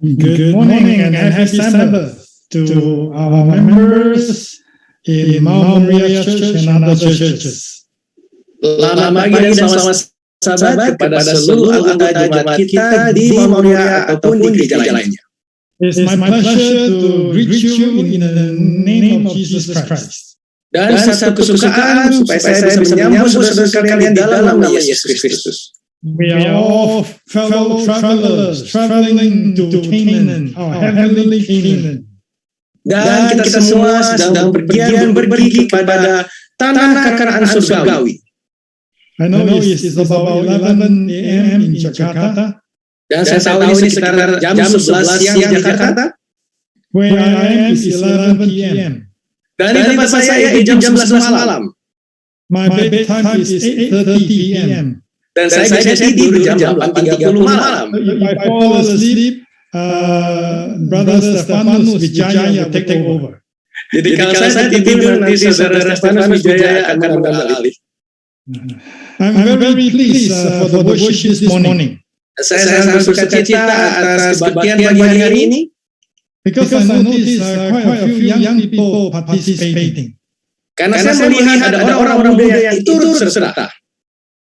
Good morning and happy Sabbath to our members in Mount Moriah Church and other churches. Selamat pagi dan selamat Sabat kepada seluruh anggota jemaat kita di Mount Moriah ataupun di gereja lainnya. It's my pleasure to greet you in the name of Jesus Christ. Dan satu kesukaan supaya saya bisa menyambut saudara sekalian di dalam nama Yesus Kristus. We are all fellow travelers traveling to Canaan, our heavenly Canaan. Dan kita semua sedang berpergian pergi kepada tanah kekayaan surgawi. I know it's about 11 a.m. in Jakarta. Dan saya tahu ini sekitar jam 11 siang di Jakarta. Where I am is 11 p.m. Dan di tempat saya jam 11 malam. My bedtime is 8:30 p.m. Dan saya biasa tidur jam 8:30 malam. If I fall asleep, Brother Stefanus Wijaya will take over. Jadi kalau saya tidur nanti saudara Stefanus Wijaya akan mengambil alih. I'm very pleased for the worship this morning. Saya sangat suka cita atas kebaktian pagi hari ini. Because I noticed quite a few young people participating. Karena saya melihat ada orang-orang muda yang turut serta.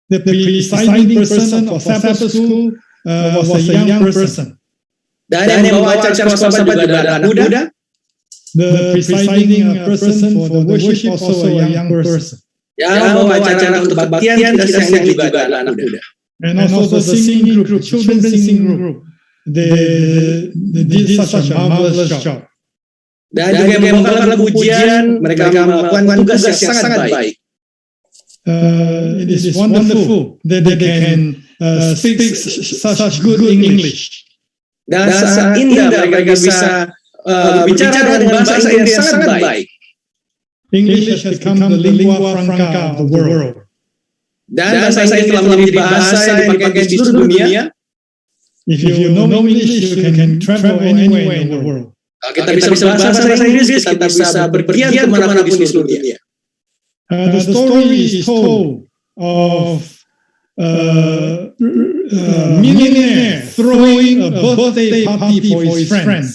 The presiding person of Sabbath School was a young person. Dan yang membawa acara Sabbath juga ada anak muda. The presiding person for the worship also a young person. Yang membawa acara untuk kebaktian kita yang juga ada anak muda. And also the singing group, children's singing group. They did such a marvelous job. Dan juga yang membawakan lagu pujian, mereka melakukan tugas yang sangat baik. It is wonderful that they can speak such good English. Dan sangat indah mereka bisa berbicara dengan bahasa Inggris yang sangat baik. English has become the lingua franca of the world. Dan bahasa Inggris telah menjadi bahasa yang dipakai di seluruh dunia. If you know English, you can travel anywhere in the world. Kita bisa berbahasa Inggris, kita bisa berpergian kemanapun di seluruh dunia. The story is told of a millionaire throwing a birthday party for his friends.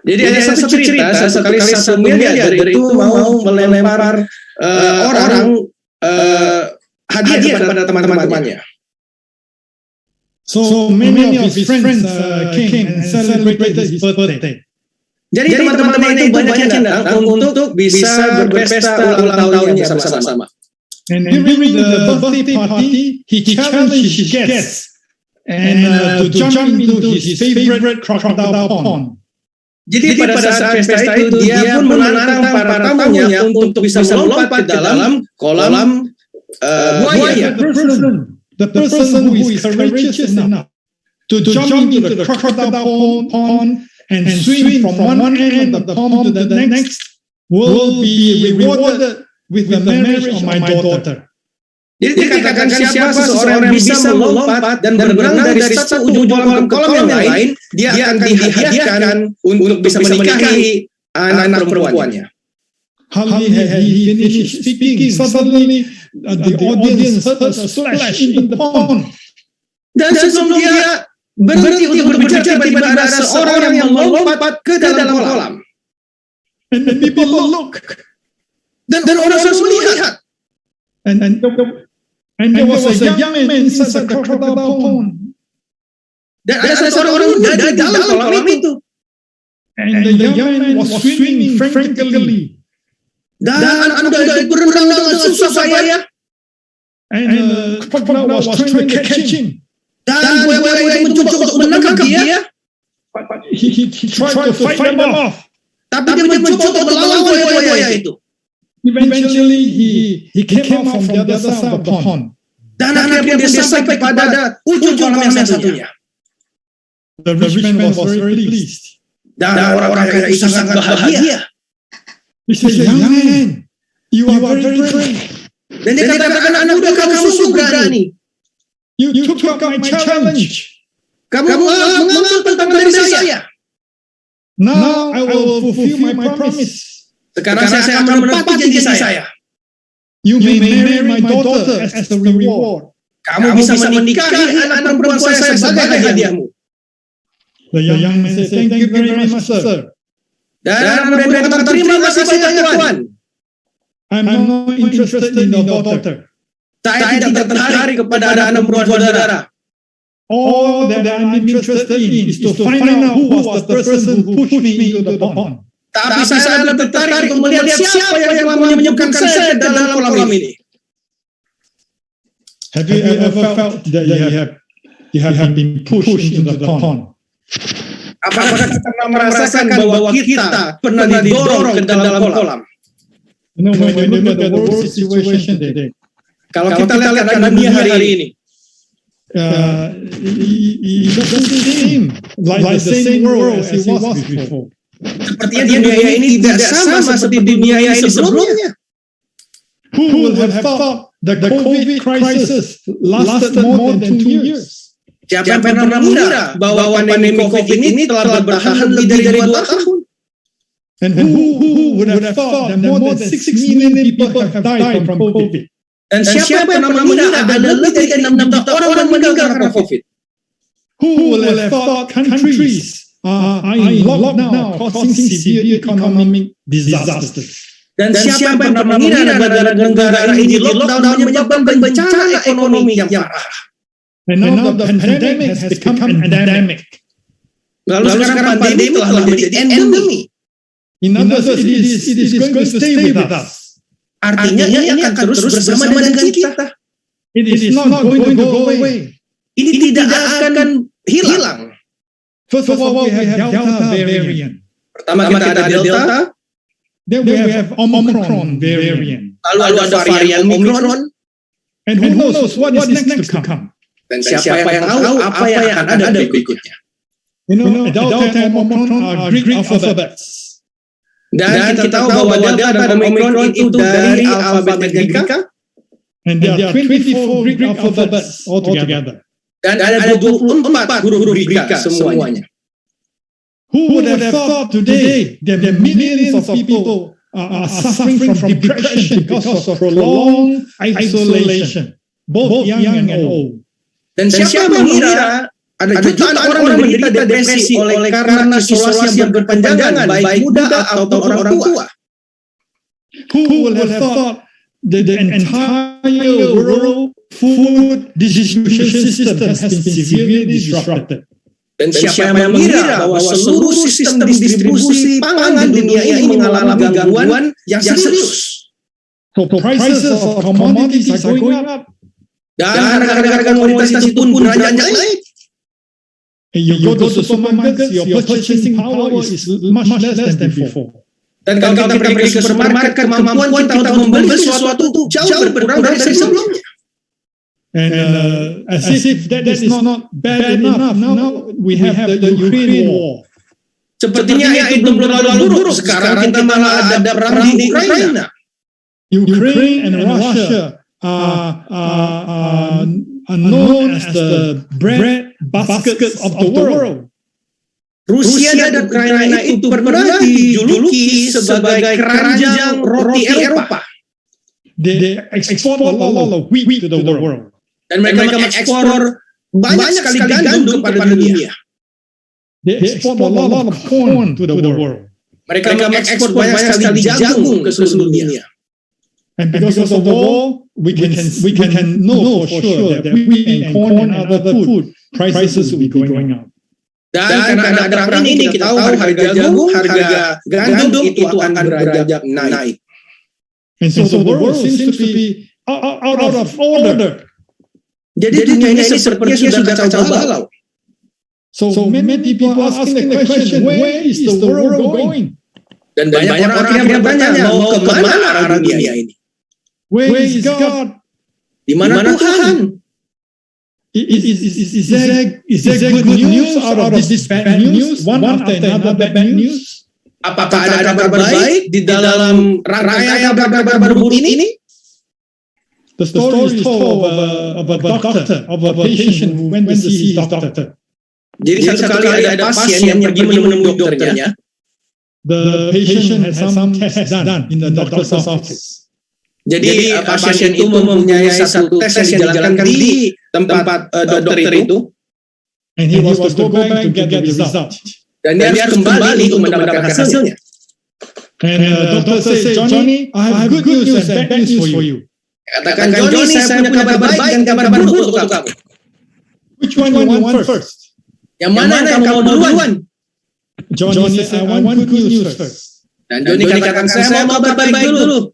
Jadi ada satu cerita, satu kali satu miliarder itu mau melempar orang hadiah kepada teman-temannya. So many of his friends came and celebrated his birthday. Jadi teman-teman itu banyak yang datang untuk bisa berpesta ulang tahunnya bersama-sama. And during the birthday party, he challenged his guests and to jump into his favorite crocodile pond. Jadi pada saat pesta itu dia pun menantang para tamunya untuk bisa melompat ke dalam kolam buaya. The person who is courageous enough to jump into the crocodile pond and swim from one end of the pond to the next will be rewarded with the marriage of my daughter. Jadi dikatakan siapa seorang yang bisa melompat dan berenang dari satu ujung kolam ke kolam yang lain, dia akan dihadiahkan untuk bisa menikahi anak perempuannya. Hardly had he finished speaking, suddenly the audience heard a splash in the pond. Dan sebelum dia berhenti untuk berbicara, tiba-tiba ada seorang yang melompat ke dalam kolam. And people look. Dan orang semua melihat. And there was a young man inside the crocodile pond. Dan ada seorang muda di dalam kolam itu. And the young man was swimming frantically. Dan anak muda itu berenang dengan susah payah. And the crocodile was trying to catch him. Dan buaya itu mencoba untuk menangkap dia. But he tried to fight them off. Tapi dia mencoba untuk melawan buaya itu. Eventually he came out from the other side of the pond. Dan akhirnya dia sampai pada ujung kolam yang satunya. The rich man was very pleased. Dan orang-orang kaya itu sangat bahagia. He said, "Young man, you are very brave." Dan dia katakan, anak muda, kamu sungguh berani. You took up my challenge. Kamu mengambil tantangan dari saya. Now I will fulfill my promise. Sekarang saya akan menepati janji saya. You may marry my daughter as the reward. Kamu bisa menikahi anak perempuan saya sebagai hadiahmu. The young man said, "Thank you very much, sir. Dan murid berkata, terima kasih banyak Tuhan. I'm not interested in the daughter. Saya tidak tertarik kepada anak perempuan saudara. All that I'm interested in is to find out who was the person who pushed me into the pond." Tapi saya lebih tertarik untuk melihat siapa yang telah menyebabkan saya dalam kolam ini. Have you ever felt that you have been pushed into the pond? Apakah kita pernah merasakan bahwa kita pernah didorong ke dalam kolam? You know, when you look at the world situation today, Kalau kita lihat dunia hari ini, it doesn't seem like the same world as it was before. sepertinya dunia ini tidak sama seperti dunia yang sebelumnya. Who would have thought the COVID crisis lasted more than 2 years? Siapa yang pernah mengira bahwa pandemi COVID ini telah bertahan lebih dari 2 tahun? And who would have thought that more than 6 million people have died from COVID? Dan siapa yang pernah mengira ada lebih dari 6 juta orang meninggal karena COVID? Who would have thought countries are in lockdown causing severe economic disasters? Dan siapa yang pernah mengira negara-negara ini di lockdown menyebabkan bencana ekonomi yang parah? And now the pandemic has become endemic. Lalu sekarang pandemi telah menjadi endemi. In other words, it is going to stay with us. Artinya ini akan terus bersama dengan kita. It is not going to go away. Ini tidak akan hilang. First of all, we have Delta variant. Pertama kita ada Delta, Then we have Omicron variant. lalu ada varian Omicron, And who knows what is next to come? dan siapa yang tahu apa yang akan ada berikutnya. You know, Delta and Omicron are Greek alphabets. Dan kita tahu bahwa Delta dan Omicron itu dari alfabet Greka, And there are 24 Greek alphabets altogether. dan ada 24 huruf Greka semuanya. Who would have thought today that millions of people are suffering from depression because of prolonged isolation, both young and old? Dan siapa mengira ada jutaan orang menderita depresi oleh karena isolasi yang berkepanjangan, baik muda atau orang tua? Who would have thought that the entire world food distribution system has been severely disrupted? Dan siapa yang mengira bahwa seluruh sistem distribusi pangan dunia ini mengalami gangguan yang serius? So prices of commodities are going up. Dan harga-harga komoditas itu pun beranjak naik. And you go to supermarkets, your purchasing power is much less than before. Dan kalau kita pergi ke supermarket, kemampuan kita untuk membeli sesuatu jauh berkurang dari sebelumnya. And as if that is not bad enough, now we have the Ukraine war. Sepertinya itu belum terlalu buruk. Sekarang kita malah ada perang di Ukraina. Ukraine and Russia are known as the bread baskets of the world. Rusia dan Ukraina itu pernah dijuluki sebagai keranjang roti Eropa. They export a lot of wheat to the world. Dan mereka mengekspor banyak sekali gandum kepada dunia. They export a lot of corn to the world. Mereka mengekspor banyak sekali jagung ke seluruh dunia. And because of the war, we can know for sure that wheat and corn and other food prices will be going up. Dan karena ada perang ini, kita tahu harga jagung, harga gandum itu akan beranjak naik. And so the world seems to be out of order. Jadi dunia ini sepertinya sudah kacau balau. So many people asking the question, where is the world going? Dan banyak orang yang bertanya, mau kemana arah dunia ini? Where is God? Di mana Tuhan? Is there good news out of this bad news? One after another bad news? Apakah ada kabar baik di dalam rangkaian kabar buruk ini? The story is told of a doctor, of a patient who went to see his doctor. Jadi satu kali ada pasien yang pergi menemui dokternya. The patient had some tests done in the doctor's office. Jadi pasien itu mempunyai satu tes yang dijalankan di tempat dokter itu. and he was to go back to get the result. Dan dia harus kembali untuk mendapatkan hasilnya. And doctor said, Johnny, I have good news and bad news for you. Katakan, Johnny, saya punya kabar baik dan kabar buruk untuk kamu. Which one you want first? Yang mana yang kamu mau duluan? Johnny said, I want good news first. Dan Johnny katakan, saya mau kabar baik dulu.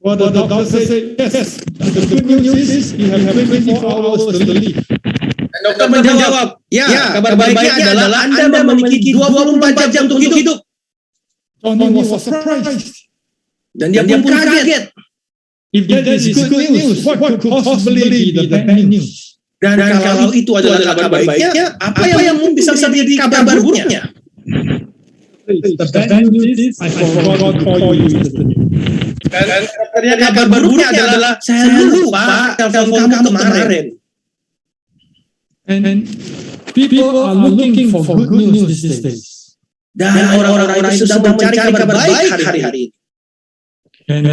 Well, the doctor said, yes. The good news is you have 24 hours to live. Dan dokter menjawab, ya, kabar baiknya adalah Anda memiliki 24 jam untuk hidup. Johnny was surprised. Dan dia pun kaget. If that is good news, what could possibly be the bad news? Dan kalau itu adalah kabar baiknya, apa yang bisa menjadi kabar buruknya? The bad news is I forgot to call you yesterday. Dan kabar buruknya adalah saya lupa telepon kamu kemarin. And people are looking for good news these days. Dan orang-orang itu sedang mencari kabar baik hari-hari. And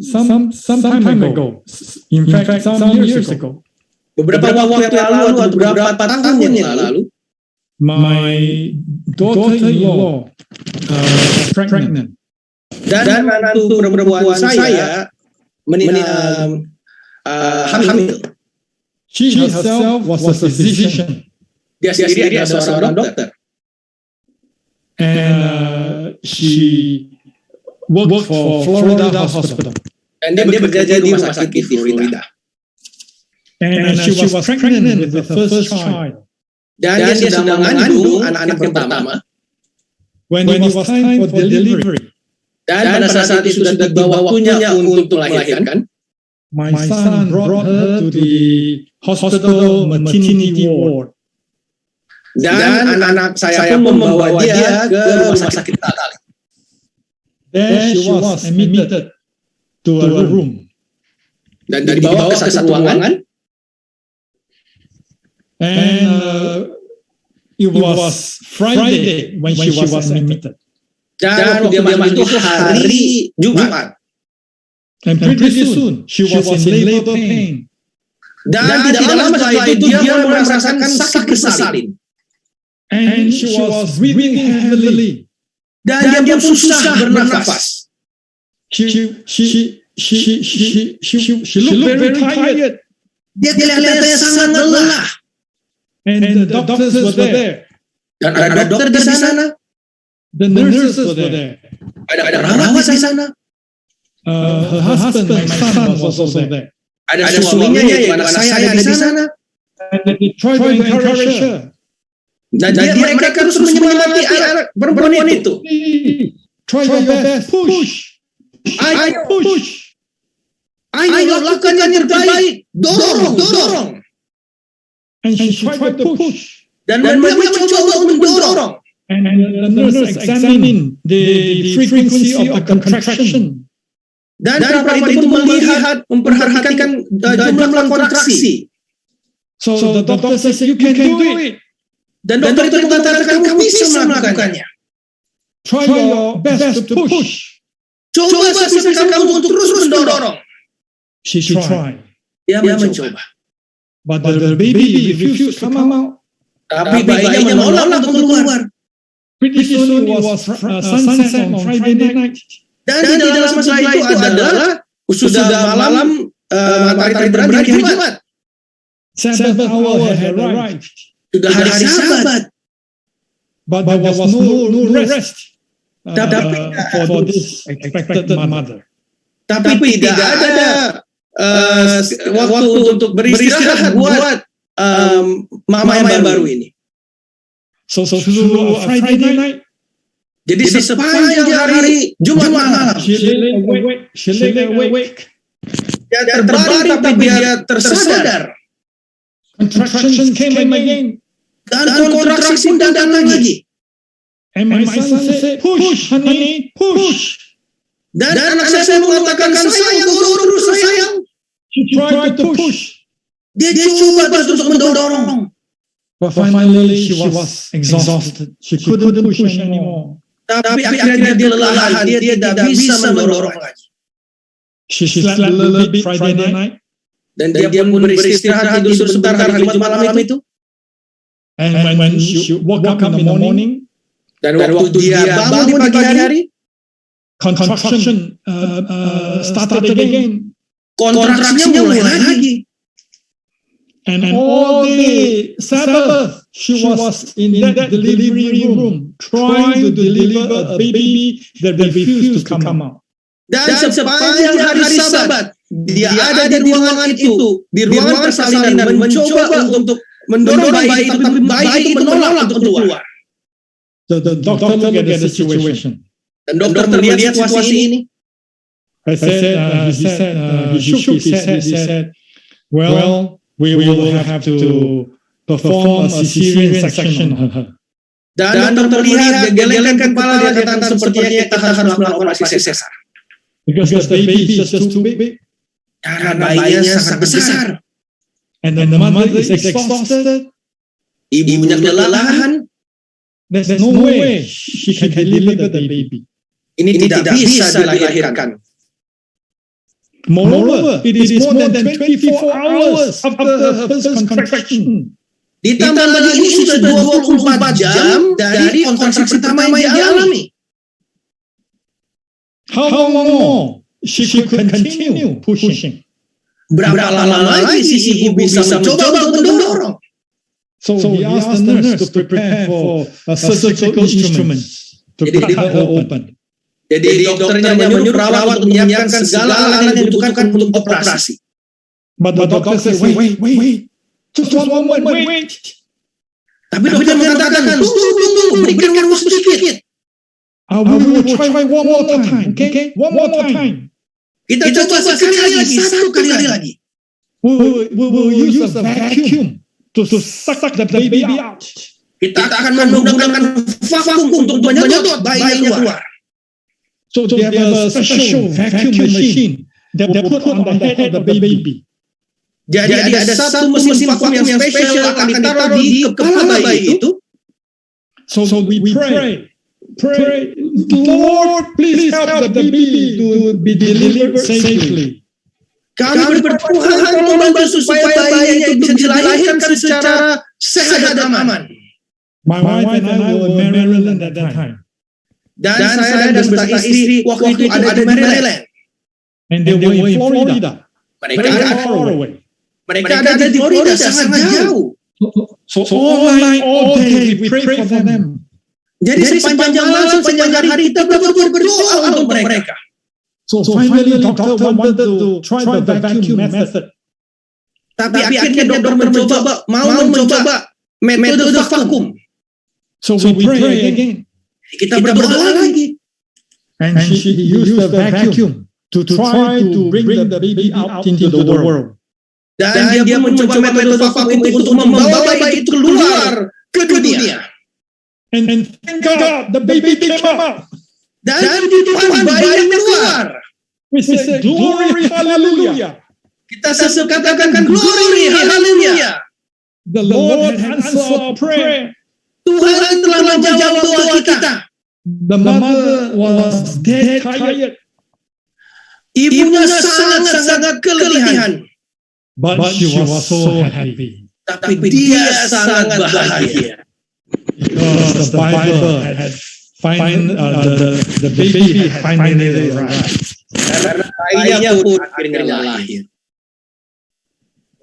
some time ago, in fact, some years ago, beberapa waktu yang lalu atau beberapa tahun yang lalu, my daughter-in-law was pregnant. Dan menantu perempuan saya hamil. She herself was a physician. Dia sendiri adalah seorang dokter. And she worked for Florida Hospital. Dan dia bekerja di rumah sakit di Florida. And she was pregnant with the first child. Dan dia sedang mengandung anak-anak pertama. When it was time for delivery. Dan pada saat itu sudah tiba waktunya untuk melahirkan, my son brought her to the hospital maternity ward. Dan anak saya pun membawa dia ke rumah sakit Tali. There she was admitted to a room. Dan dibawa ke satu ruangan. And it was Friday when she was admitted. Dan dia masuk itu hari Jumat. And pretty soon she was in labor pain. Dan tidak lama setelah itu dia merasakan sakit bersalin. And she was breathing heavily. Dan dia pun susah bernafas. She looked very tired. Dia kelihatannya sangat lelah. And the doctors were there. Dan ada dokter di sana. The nurses were there. Ada perawat di sana. Her husband, my son, was also there. Ada suaminya yaitu anak saya ada di sana. And they tried to encourage her. Dan mereka terus menyemangati anak perempuan itu. Try your best, push. Ayo push. Ayo lakukan yang terbaik. Dorong. And she tried to push. Dan dia mencoba untuk mendorong. And the nurse examined the frequency of the contraction. Dan perawat itu memperhatikan jumlah kontraksi. So the doctor says, you can do it. Dan dokter itu mengatakan, kamu bisa melakukannya. Try your best to push. Coba sebisa kamu untuk terus mendorong. She tried. Dia mencoba. But the baby refused to come out. Tapi bayinya menolak untuk keluar. Pretty soon it was sunset on Friday night. Dan tidak lama setelah itu adalah sudah malam matahari terbenam di hari Jumat. Sabbath hour had arrived. Sudah hari Sabat. But there was no rest for this expected mother. Tapi tidak ada waktu untuk beristirahat buat mama yang baru ini. So through Friday night, jadi sepanjang hari Jumat malam, she lay awake. Dia terbaring tapi dia tersadar. Contractions came again. Dan kontraksi datang lagi. And my son said, push, honey, push. Dan anak saya mengatakan, sayang, dorong, sayang. She tried to push. Dia coba terus untuk mendorong. But finally she was exhausted. She couldn't push anymore. Tapi akhirnya dia kelelahan. Dia tidak bisa mendorong lagi. She slept a little bit Friday night. Dan dia pun beristirahat tidur sebentar hari Jumat malam itu. And when she woke up in the morning, dan waktu dia bangun di pagi hari, contraction started again. kontraksinya mulai lagi. And all day Sabbath, she was in that delivery room trying to deliver a baby that refused to come out. Dan sepanjang hari Sabat, dia ada di ruangan itu, di ruangan persalinan, mencoba untuk mendorong bayi itu, tapi bayi itu menolak untuk keluar. So the doctor looked at the situation. Dan dokter melihat situasi ini. He said, well, we will have to perform a cesarean section on her. Dan dokter lihat, dia gelengkan kepala, dia katakan sepertinya kita harus melakukan operasi sesar. Because the baby is just too big. Karena bayinya sangat besar. And then the mother is exhausted. Ibunya kelelahan. There's no way she can deliver the baby. Ini tidak bisa dilahirkan. Moreover, it is more than 24 hours after her first contraction. Ditambah lagi ini sudah 24 jam dari kontraksi pertama yang dialami. How long more she could continue pushing? Berapa lama lagi si ibu bisa mencoba untuk mendorong? So he asked the nurse to prepare for a surgical instrument to cut her open. Jadi dokternya menyuruh perawat untuk menyiapkan segala alat yang dibutuhkan untuk operasi. But the doctor said, wait, just one moment, wait. Tapi dokter mengatakan, tunggu, berikan waktu sedikit. We will try one more time, okay? One more time. Kita coba sekali lagi, satu kali lagi. We will use a vacuum to suck the baby out. Kita akan menggunakan vakum untuk menyedot bayinya keluar. So they have a special vacuum machine that put on the head of the baby. Jadi ada satu mesin vakum yang spesial akan ditaruh di kepala bayi itu. So we pray, Lord, please help the baby to be delivered safely. Kami berdoa, tolong bantu supaya bayinya itu bisa dilahirkan secara sehat dan aman. My wife and I were in Maryland at that time. Dan saya dan beserta istri waktu itu ada di Maryland. And they were in Florida. Mereka Very far away. Mereka ada di Florida, sangat jauh. So all night, all day, we pray for them. Jadi sepanjang malam, sepanjang hari kita berdoa untuk mereka. So finally, doctor wanted to try the vacuum method. Tapi akhirnya dokter mau mencoba metode vakum. So we pray again. Kita berdoa lagi. And she used the vacuum to try to bring the baby out into the world. Dan dia mencoba metode vakum itu untuk membawa bayi itu keluar ke dunia. And thank God, the baby came out. Dan Tuhan bayi keluar. We say, glory, hallelujah. Kita katakan glory, hallelujah. The Lord had answered our prayer. Tuhan telah menjawab doa kita. The mother was dead tired. Ibunya sangat keletihan. But she was so happy. Tapi dia sangat bahagia. Because the Bible had the baby had finally arrived. Karena bayinya pun akhirnya lahir.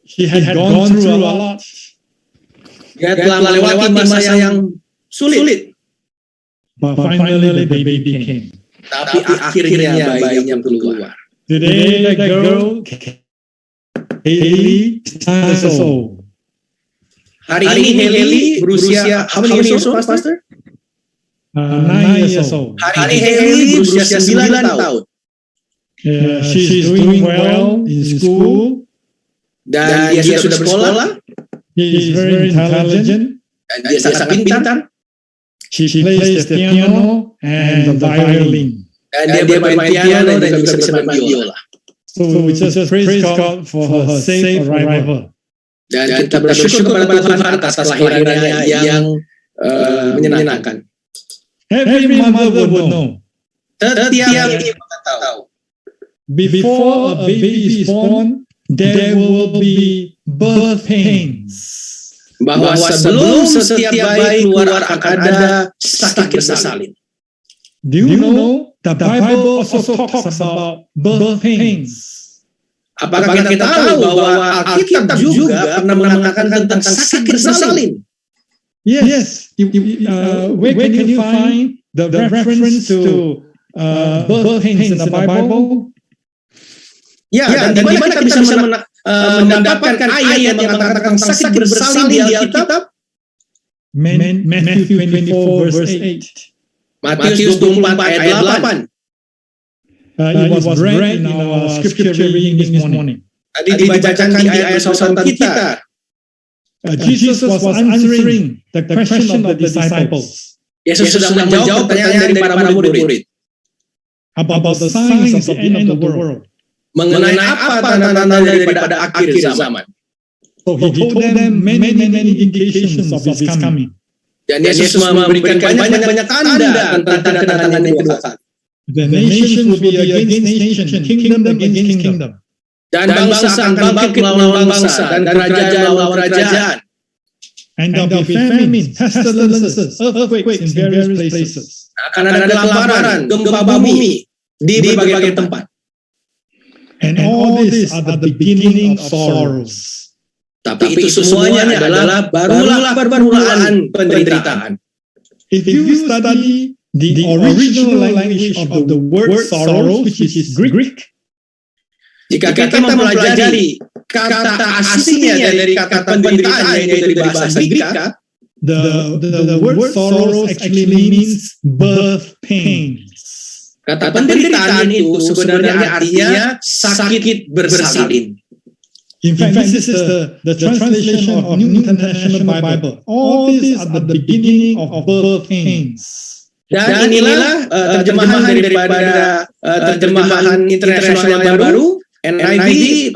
She had gone through a lot. Dia telah melewati masa yang sulit. But finally the baby came. Tapi akhirnya bayinya keluar. Today the girl, Haley, is 9 years old. Hari ini Haley berusia, how many years old, Pastor? 9 years old. Hari ini Haley berusia 9 tahun. She's doing well in school. Dan dia sudah bersekolah. He is very intelligent. Dan dia sangat pintar. She plays the piano and the violin. Dan dia bermain piano dan juga bisa bermain biola. So we just praise God for her safe arrival. Dan kita bersyukur kepada Tuhan atas kelahirannya yang menyenangkan. Every mother would know. Setiap ibu tahu. Before a baby is born, there will be birth pains. bahwa sebelum setiap bayi keluar akan ada sakit bersalin. Do you know the Bible also talks about birth pains? Apakah kita tahu bahwa Alkitab juga pernah mengatakan tentang sakit bersalin? Yes. Where can you find the reference to birth pains in the Bible? Ya, dan di mana kita bisa mendapatkan ayat yang mengatakan sakit bersalin di Alkitab? Matthew 24 verse 8. Matius 24 ayat 8. It was read in our scripture reading this morning. Tadi dibacakan di ayat sautan kita. Jesus was answering the question of the disciples. Yesus sedang menjawab pertanyaan dari para murid-murid about the signs of the end of the world. Mengenai apa tanda-tanda daripada akhir zaman. So he told them many indications of his coming. Dan Yesus memberikan banyak tanda tentang kedatangan yang kedua kali. The nations will be against nation, kingdom against kingdom. Dan bangsa akan bangkit melawan bangsa dan kerajaan melawan kerajaan. And there will be famine, pestilences, earthquakes in various places. Akan ada kelaparan, gempa bumi di berbagai tempat. And all this are the beginning of sorrows. Tapi itu semuanya adalah barulah permulaan penderitaan. If you study the original language of the word sorrow, which is Greek, jika kita mempelajari kata aslinya dari kata penderitaan yaitu dari bahasa Greek, the word sorrow actually means birth pains. Kata penderitaan itu sebenarnya artinya sakit bersalin. In fact, this is the translation of New International Bible. All these are the beginning of birth pains. Dan inilah terjemahan daripada terjemahan internasional yang baru, NIV,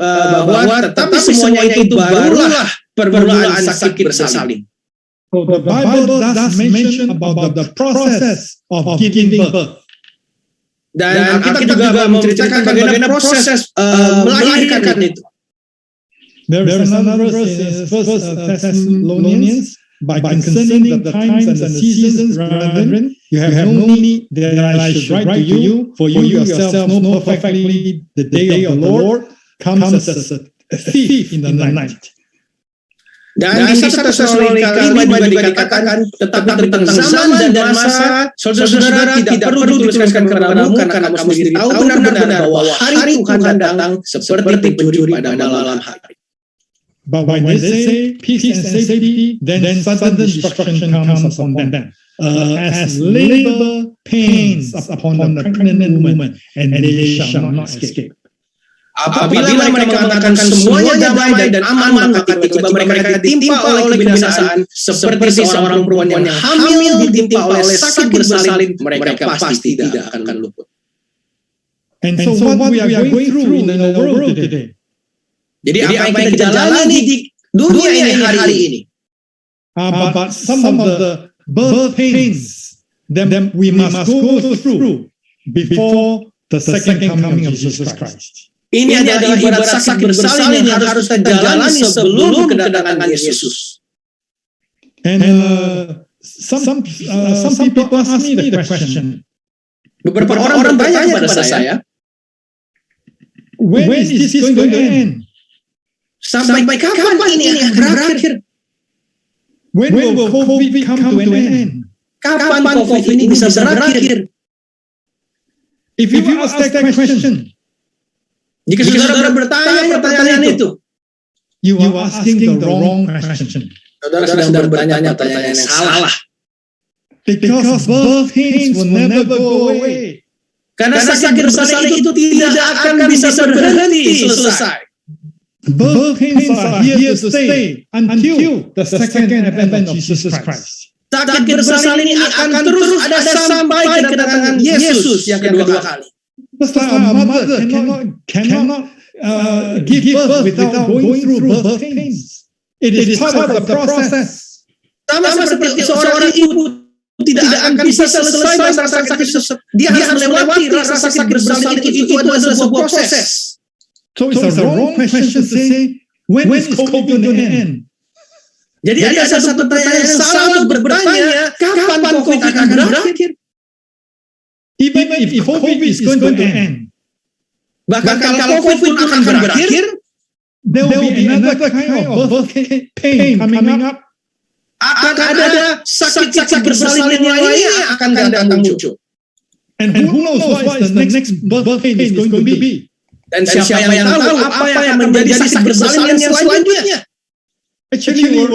bahwa tetapi semuanya itu barulah permulaan sakit bersalin. So the Bible does mention about the process of giving birth. Dan kita juga menceritakan bagaimana proses melahirkan itu. There is another verse in 1 Thessalonians, by concerning the times and the seasons, brethren, you have no need that I should write to you, for you yourselves know perfectly the day of the Lord comes as a thief in the night. Dan di 1 Tesalonika 5 juga dikatakan, tetapi tentang zaman dan masa, saudara-saudara tidak perlu dituliskan kepadamu, karena kamu sendiri tahu benar-benar bahwa hari Tuhan datang seperti pencuri pada malam hari. But when they say peace and safety, then sudden destruction comes upon them, as labor pains upon the pregnant woman, and they shall not escape. Apabila mereka mengatakan semuanya damai dan aman, maka tiba-tiba mereka ditimpa oleh kebinasaan seperti seorang perempuan yang hamil ditimpa oleh sakit bersalin, mereka pasti tidak akan luput. And so what we are going through in the world today. Jadi apa yang kita jalani di dunia ini hari ini. But some of the birth pains that we must go through before the second coming of Jesus Christ. Ini adalah ibarat sakit bersalin yang harus kita jalani sebelum kedatangan Yesus. And some people ask me the question. Beberapa orang bertanya kepada saya, when is this going to end? Sampai kapan ini akan berakhir? When will COVID come to an end? Kapan COVID ini bisa berakhir? If you ask that question, jika saudara bertanya pertanyaan itu, you are asking the wrong question. Saudara sedang bertanya pertanyaan yang salah. Because birth pains will never go away. Karena sakit bersalin itu tidak akan bisa berhenti selesai. Birth pains are here to stay until the second advent of Jesus Christ. Sakit bersalin ini akan terus ada sampai kedatangan Yesus yang kedua kali. Just like a mother cannot give birth without going through birth pains. It is part of the process. Sama seperti seorang ibu tidak akan bisa selesai rasa sakit tersebut. Dia harus melewati rasa sakit bersalin itu adalah sebuah proses. So it's a wrong question to say, when is COVID going to end? Jadi ada satu pertanyaan yang selalu bertanya, kapan COVID akan berakhir? Even if COVID is going to end, Bahkan kalau COVID pun akan berakhir, there will be another kind of birth pain coming up. akan ada sakit-sakit bersalin yang lainnya yang akan datang muncul. And who knows what is the next birth pain is going to be? Dan siapa yang tahu apa yang menjadi sakit bersalin yang selanjutnya? Actually,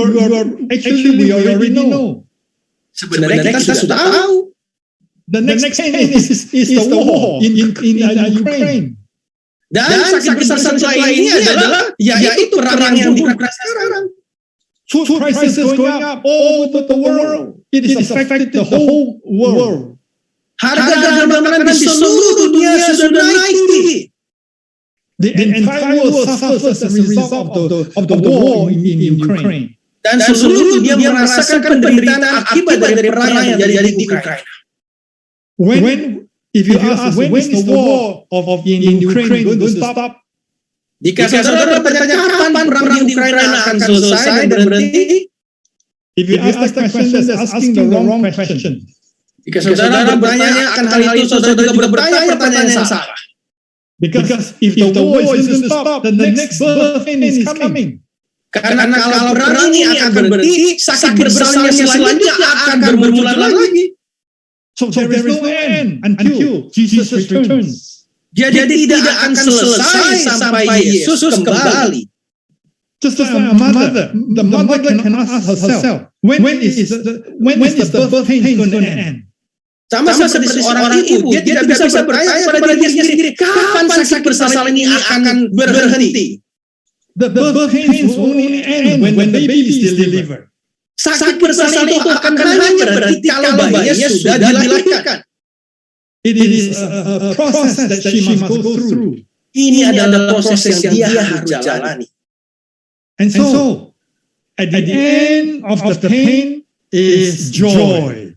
we already know. Sebenarnya kita sudah tahu. The next pain is the war in Ukraine. Dan sakit bersalin lainnya adalah yaitu perang yang diperang sekarang. Food prices going up all over the world. It is affected the whole world. Harga makanan di seluruh dunia sudah naik tinggi. The entire world suffers as a result of the war in Ukraine. Dan seluruh dunia merasakan penderitaan akibat dari perang yang terjadi di Ukraina. If you ask when is the war in Ukraine going to stop? Jika saudara bertanya kapan perang di Ukraina akan selesai dan berhenti, if you ask that question, that's asking the wrong question. Jika saudara bertanya akan hal itu, saudara juga bertanya pertanyaan yang salah. Because if the war is going to stop, the next birth pain is coming. Karena kalau perang ini akan berhenti, sakit bersalin yang selanjutnya akan bermunculan lagi. So there is no end until Jesus returns. Jadi tidak akan selesai sampai Yesus kembali. Just like a mother, the mother can ask herself, when is the birth pain going to end? Sama seperti seorang ibu, dia tidak bisa bertanya kepada dirinya sendiri, kapan sakit bersalin ini akan berhenti? The birth pains only end when the baby is delivered. Sakit bersalin itu akan hanya berhenti kalau bayinya sudah dilahirkan. It is a process that she must go through. Ini adalah proses yang dia harus jalani. And so, at the end of the pain is joy.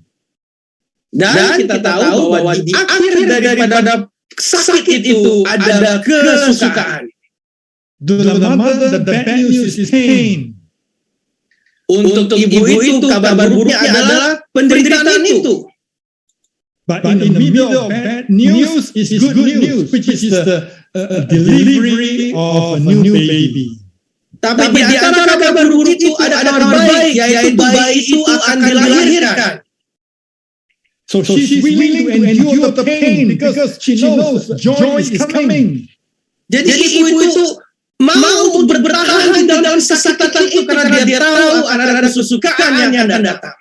Dan kita tahu bahwa di akhir daripada sakit itu ada kesukaan. The bad news is pain. Untuk ibu itu kabar buruknya adalah penderitaan itu. But in the middle of bad news is good news, which is the delivery of a new baby. Tapi di antara kabar buruk itu ada kabar baik, yaitu bayi itu akan dilahirkan. So she's willing to endure the pain because she knows joy is coming. Jadi ibu itu mau bertahan dalam kesakitan itu karena dia tahu ada kesukaan yang akan datang.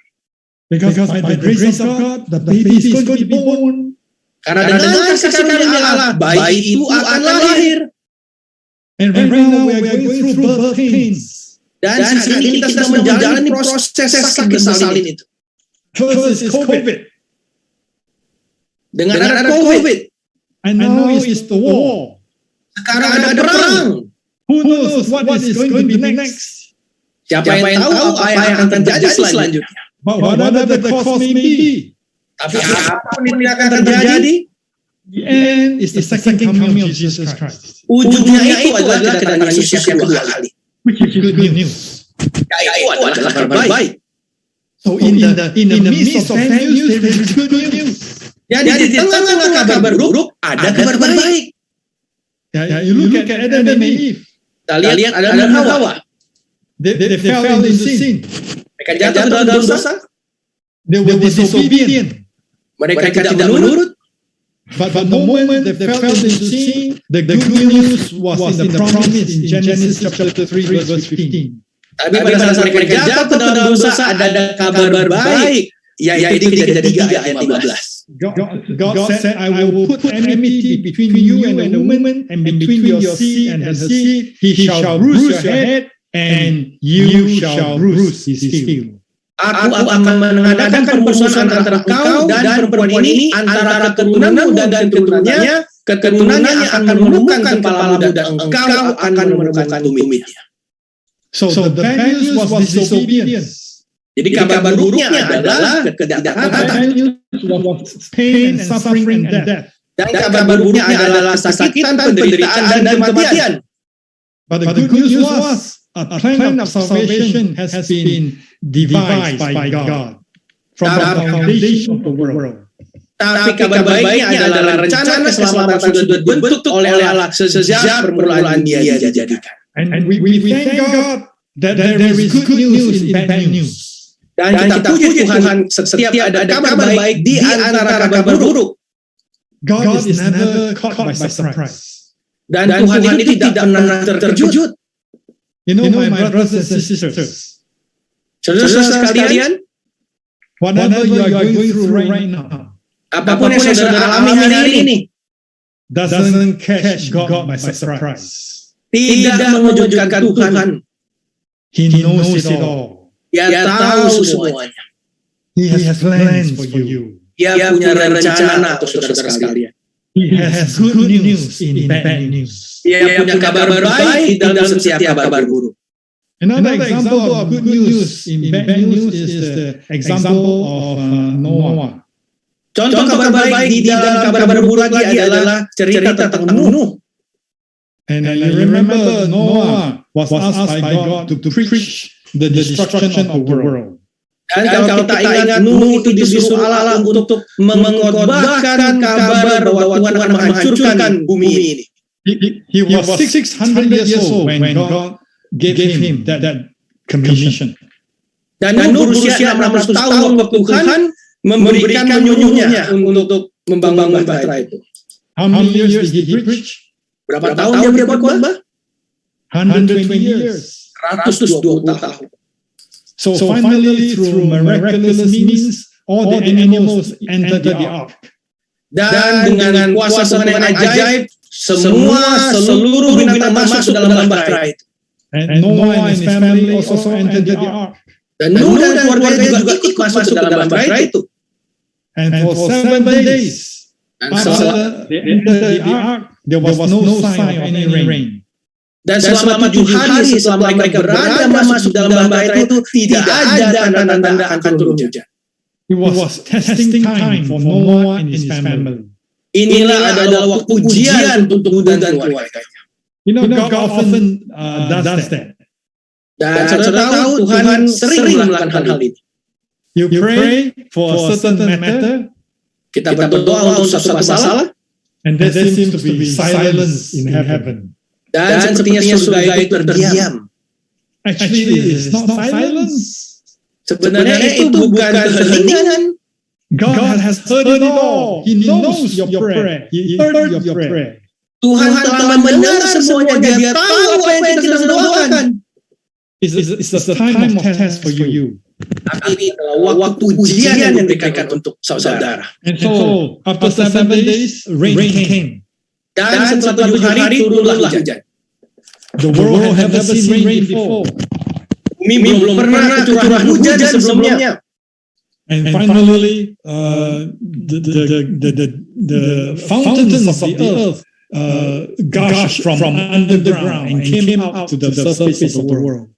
Because by the grace of God, the baby is going to be born. Karena dengan kasih karunia Allah, bayi itu akan lahir. And right now we are going through birth pains. Dan saat ini kita sedang menjalani proses sakit bersalin itu. First is COVID. Dengan ada COVID. And now is the war. Sekarang ada perang. Who knows what is going to be next? Siapa yang tahu apa yang akan terjadi selanjutnya? But whatever the cause may be. Tapi apapun yang akan terjadi, the end is the second coming of Jesus Christ. Ujungnya itu adalah kedatangan Yesus yang kedua kali. Which is good news. Itu adalah kabar baik. So in the midst of bad news, there is good news. Jadi di tengah-tengah kabar buruk ada kabar baik. You look at Adam and Eve. Kita lihat Adam dan Hawa. They fell into sin. Mereka jatuh dalam dosa. They were disobedient. Mereka tidak menurut. But the moment they fell into sin, the good news was in the promise in Genesis chapter 3 verse 15. Tapi pada saat mereka jatuh dalam dosa ada kabar baik, yaitu Kejadian 3 ayat 15. God said, I will put enmity between you and the woman, and between your seed and her seed. He shall bruise your head, and you shall bruise his heel. Aku akan mengadakan permusuhan antara kau dan perempuan ini, antara keturunanmu dan keturunannya akan menemukan kepalamu dan engkau akan menemukan tumitnya. So the bad news was disobedience. Jadi kabar buruknya adalah ketidaktaatan. Pain and suffering and death. Dan kabar buruknya adalah kesakitan, penderitaan dan kematian. But the good news was a plan of salvation has been devised by God from the foundation of the world. Tapi kabar baiknya adalah rencana keselamatan sudah dibentuk oleh Allah sejak permulaan dia dijadikan. And we thank God that there is good news in bad news. Dan kita puji Tuhan setiap ada kabar baik di antara kabar buruk. God is never caught by surprise. Dan Tuhan itu tidak pernah terkejut. You know, my brothers and sisters, Saudara-saudara sekalian, whatever you are going through right now, apapun yang saudara alami hari ini, doesn't catch God by surprise. tidak mengejutkan Tuhan. He knows it all. Dia tahu semuanya. He has plans for you. Dia punya rencana untuk saudara sekalian. He has good news in bad news. Dia punya kabar baik di dalam setiap kabar buruk. Another example of good news in bad news is the example of Noah. Contoh kabar baik di dalam kabar buruk lagi adalah cerita tentang Nuh. And you remember Noah was asked by God to preach the destruction of the world. Dan kalau kita ingat, Nuh itu disuruh Allah untuk mengkhotbahkan kabar bahwa Tuhan akan menghancurkan bumi ini. He was 600 years old when God gave him that commission. Dan Nuh berusia 600 tahun waktu Tuhan memberikan menyuruhnya untuk membangun bahtera itu. How many years did he preach? Berapa tahun dia berkhotbah? 120 years. 120 tahun. So finally, through miraculous means, all the animals entered the ark. Dan dengan kuasa Tuhan yang ajaib, seluruh binatang masuk dalam bahtera itu. And Noah and his family also entered the ark. Dan Nuh dan keluarganya juga ikut masuk ke dalam bahtera itu. And for 7 days, after they entered the ark, there was no sign of any rain. Dan selama 7 hari setelah mereka berada masuk dalam bahtera itu, tidak ada tanda-tanda akan turun hujan. It was testing time for Noah and his family. Inilah adalah waktu ujian untuk Nuh dan keluarganya. You know, God often does that. Dan saudara tahu Tuhan sering melakukan hal ini. You pray for a certain matter. Kita berdoa untuk satu masalah, and there seems to be silence in heaven. Dan sepertinya surga itu terdiam. Actually, it's not silence. Sebenarnya itu bukan keheningan. God has heard it all. He knows your prayer. He heard your prayer. Tuhan telah mendengar semuanya. Dia tahu apa yang kita sedang doakan. It's the time of test for you. Tapi ini adalah waktu ujian yang diberikan untuk saudara. And so, after 7 days, rain came. Dan setelah 7 hari turunlah hujan. The world had never seen rain before. Bumi belum pernah curah hujan sebelumnya. And finally, the fountains of the earth gushed from underground and came out to the surface of the world.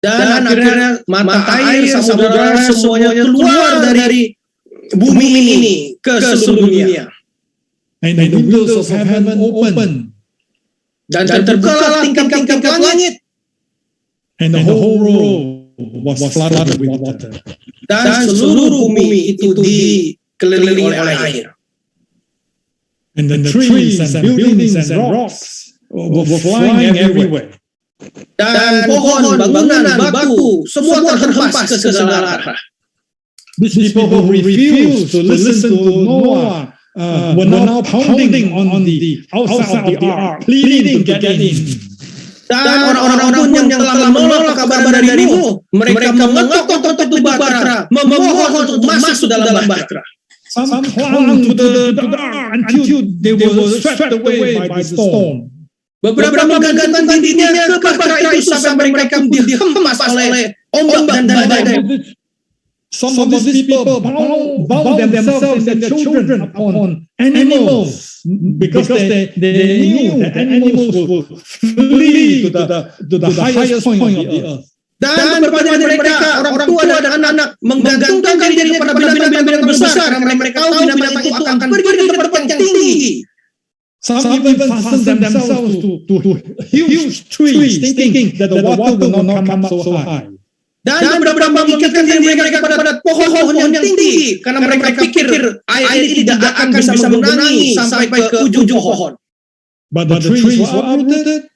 Dan akhirnya mata air samudera semuanya keluar dari bumi ini ke seluruh dunia. And the windows of heaven opened. Dan terbukalah tingkap-tingkap langit. And the whole world was flooded with water. Dan seluruh bumi itu dikelilingi oleh air. And the trees and buildings and rocks were flying everywhere. Dan pohon, bangunan, batu, semua terhempas ke segala arah. These people who refused to listen to Noah were now pounding on the outside of the ark, pleading to get in. Dan orang-orang yang telah menolak kabar dari Nuh, mereka mengetok-ketok di bahtera, memohon untuk masuk dalam bahtera. Some clung to the ark until they were swept away by the storm. Beberapa menggantungkan dirinya ke bahtera itu sampai mereka pun dihempas oleh ombak dan badai. Some of these people bound themselves and their children upon animals because they knew that animals would flee to the highest point of the earth. Dan beberapa dari mereka, orang tua dan anak-anak menggantungkan dirinya pada binatang-binatang besar karena mereka tahu binatang itu akan pergi ke tempat yang tinggi. Some even fastened themselves to huge trees, thinking that the water will not come up so high. Dan beberapa mengikatkan diri mereka pada pohon yang tinggi karena mereka pikir air ini tidak akan bisa mengenangi sampai ke ujung pohon. But the trees were uprooted.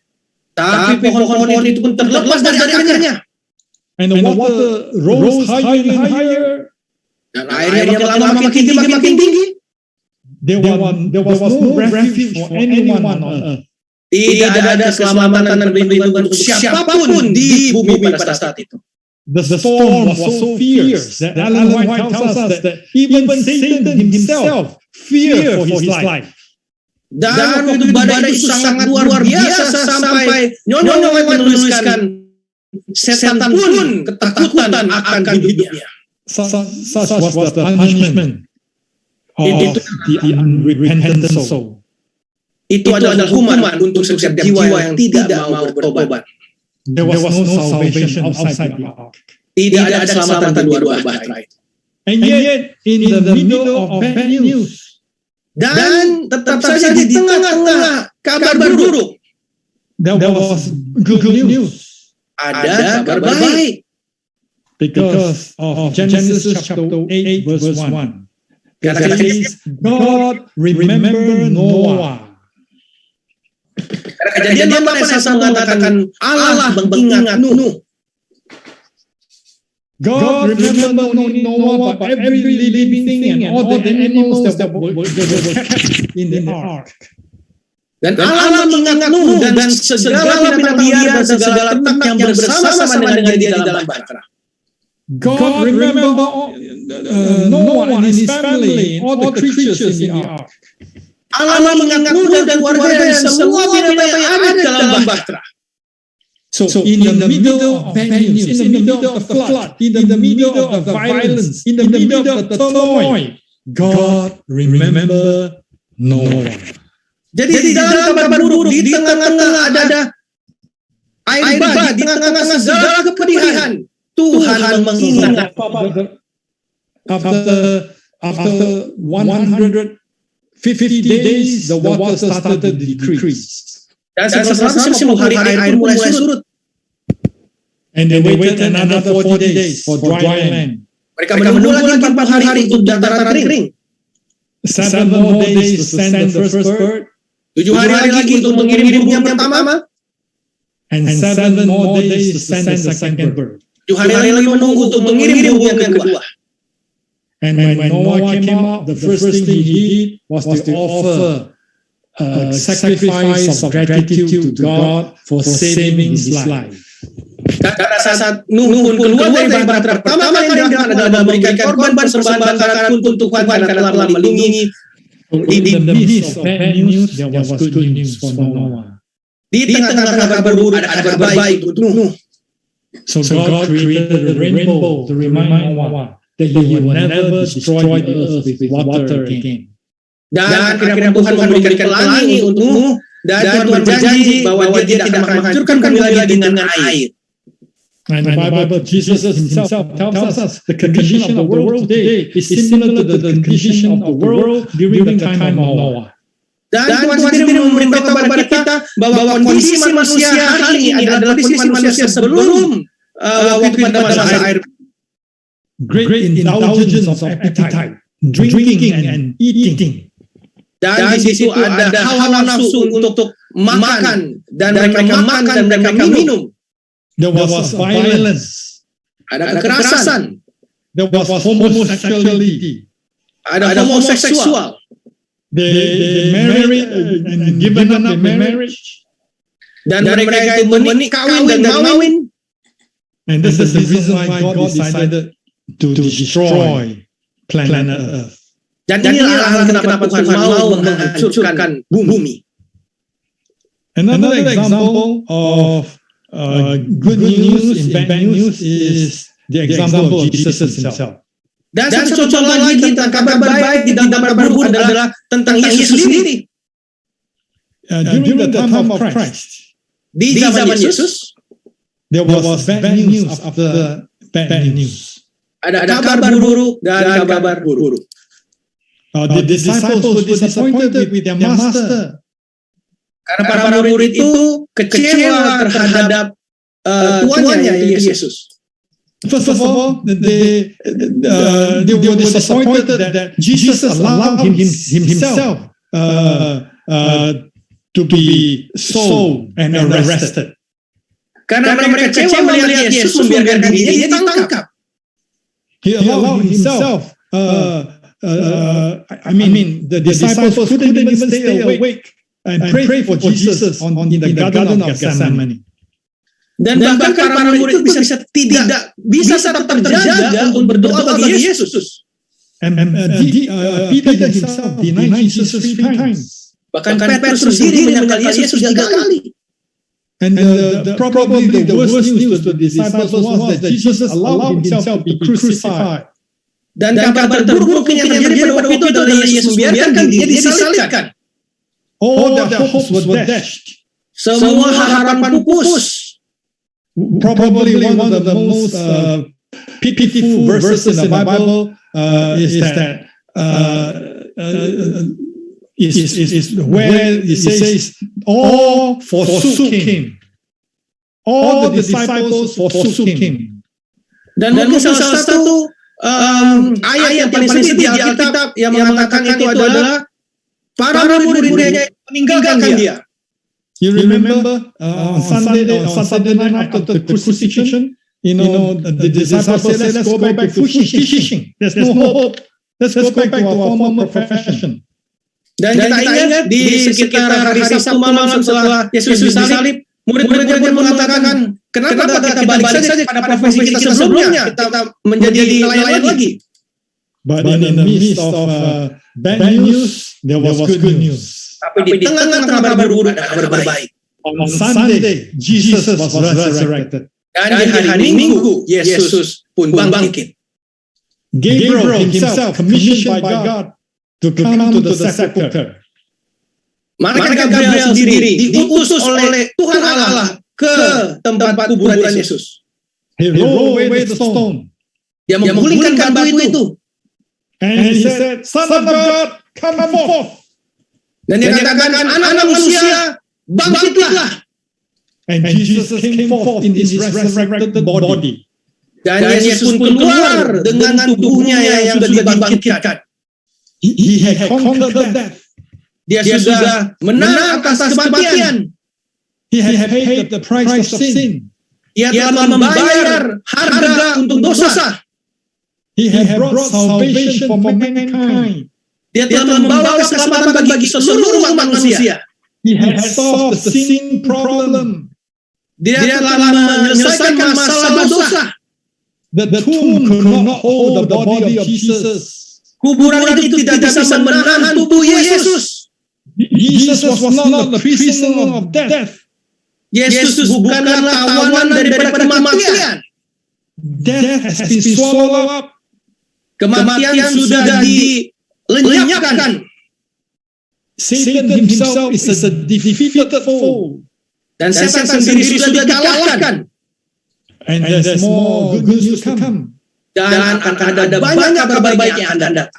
Tapi pohon-pohon itu pun terlepas dari akarnya. And the water rose higher and higher. Dan airnya makin tinggi. There was no refuge for anyone on earth. Tidak ada keselamatan dan perlindungan untuk siapapun di bumi pada saat itu. The storm was so fierce that Ellen White tells us that even Satan himself feared for his life. Dan badai itu sangat luar biasa sampai Nyonya White menuliskan setan pun ketakutan akan hidupnya. Such was the punishment of the unrepentant soul. Itu adalah hukuman untuk setiap jiwa yang tidak mau bertobat. There was no salvation outside the ark. Tidak ada keselamatan di luar bahtera itu. And yet, in the middle of bad news, dan tetap saja di tengah-tengah kabar buruk, there was good news. Ada kabar baik. Because of Genesis chapter 8 verse 1. It says, God remember Noah. Kejadian 8 ayat 1 mengatakan Allah mengingat Nuh. God remember Noah, but every living thing and all the animals that were kept in the ark. Dan Allah mengingat Nuh dan segala binatang liar dan segala ternak yang bersama-sama dengan dia di dalam bahtera. God remember Noah and his family, all the creatures in the ark. Allah mengingat Nuh dan keluarga dan semua binatang yang ada dalam bahtera. So in the middle of bad news, in the middle of the flood, in the middle of the violence, in the middle of the turmoil, God remember Noah. Jadi di dalam kabar buruk, di tengah-tengah ada air bah, di tengah-tengah segala kepedihan, Tuhan mengingat. After 150 days, the water started to decrease. Dan setelah 150 hari air pun mulai surut. And they waited another 40 days for dry land. Mereka menunggu lagi 40 hari untuk dataran kering. 7 more days to send the first bird. 7 hari lagi untuk mengirim burung yang pertama. And 7 more days to send the second bird. 7 hari lagi menunggu untuk mengirim burung yang kedua. And when Noah came out, the first thing he did was to offer a sacrifice of gratitude to God for saving his life. Pada saat Nuh pun keluar dari bahtera, pertama kali yang dilakukan adalah memberikan korban persembahan bakaran untuk Tuhan karena telah melindungi. In the midst of bad news, there was good news for Noah. Di tengah-tengah kabar buruk ada kabar baik untuk Nuh. So God created a rainbow to remind Noah that he will never destroy the earth with water again. Dan akhirnya Tuhan memberikan pelangi untuk Nuh dan Tuhan berjanji bahwa dia tidak akan menghancurkan bumi lagi dengan air. And the Bible, Jesus himself tells us the condition of the world today is similar to the condition of the world during the time of Noah. Dan Tuhan sendiri memberitahu kepada kita bahwa kondisi manusia hari ini adalah kondisi manusia sebelum waktu pada masa air. Great indulgence of appetite, drinking and eating. Dan di situ ada hawa nafsu untuk makan dan mereka makan dan mereka minum. There was violence. Ada kekerasan. There was homosexuality. Ada homoseksual. They married and given up their marriage. Dan mereka itu kawin dan mawin. And this is the reason why God decided to destroy planet Earth. Dan inilah alasan kenapa Tuhan mau menghancurkan bumi. Another example of good news in bad news is the example of Jesus himself. Dan satu contoh lagi tentang kabar baik di dalam kabar buruk adalah tentang Yesus sendiri. During the time of Christ, di zaman Yesus, there was bad news after bad news. Ada kabar buruk dan kabar buruk. The disciples were disappointed with their master Karena para murid itu kecewa terhadap tuannya yaitu Yesus. First of all, they were disappointed that Jesus allowed himself to be sold and arrested. Karena mereka kecewa melihat Yesus membiarkan dirinya ditangkap. He allowed himself. The disciples couldn't even stay awake and pray for Jesus in the Garden of Gethsemane. Dan bahkan para murid itu tidak bisa tetap terjaga untuk berdoa bagi Yesus. And Peter himself denied Jesus 3 times. Bahkan Petrus sendiri menyangkal Yesus 3 kali. And probably the worst news to the disciples was that Jesus allowed himself to be crucified. Dan kabar terburuk yang terjadi pada waktu itu adalah Yesus membiarkan dia disalibkan. All their hopes were dashed. Semua harapan pupus. Probably one of the most pitiful verses in the Bible is where it says, all forsook him. All the disciples forsook him. Dan mungkin salah satu ayat yang paling sedih di Alkitab yang mengatakan itu adalah para murid-muridnya meninggalkan dia. You remember on Saturday night after the crucifixion, the disciples said, let's go back to fishing. There's no hope. Let's go back to our former profession. Dan kita ingat di sekitar hari Sabtu malam setelah Yesus disalib, murid-muridnya mengatakan, kenapa kita balik saja pada profesi kita sebelumnya, kita menjadi nelayan lagi. But in the midst of bad news, there was good news. Tapi di tengah-tengah kabar buruk ada kabar baik. On Sunday, Jesus was resurrected. Dan di hari Minggu, Yesus pun bangkit. Gabriel himself commissioned by God to come to the sepulchre. Maka Gabriel sendiri diutus oleh Tuhan Allah ke tempat kuburan Yesus. He rolled away the stone. Dia menggulingkan batu itu. And he said, Son of God, come forth. Dan dia katakan, anak manusia, bangkitlah. And Jesus came forth in his resurrected body. Dan Yesus pun keluar dengan tubuhnya yang sudah dibangkitkan. He had conquered death. Dia sudah menang atas kematian. He had paid the price of sin. Dia telah membayar harga untuk dosa. He had brought salvation for mankind. Dia telah membawa keselamatan bagi seluruh umat manusia. He had solved the sin problem. Dia telah menyelesaikan masalah dosa. The tomb could not hold the body of Jesus. Kuburan itu tidak bisa menahan tubuh Yesus. Jesus was not the prisoner of death. Yesus bukanlah tawanan daripada kematian. Death has been swallowed up. Kematian sudah dilenyapkan. Satan himself is a defeated foe. Dan setan sendiri sudah dikalahkan. And there's more good news to come. Dan akan ada banyak kabar baik yang akan datang.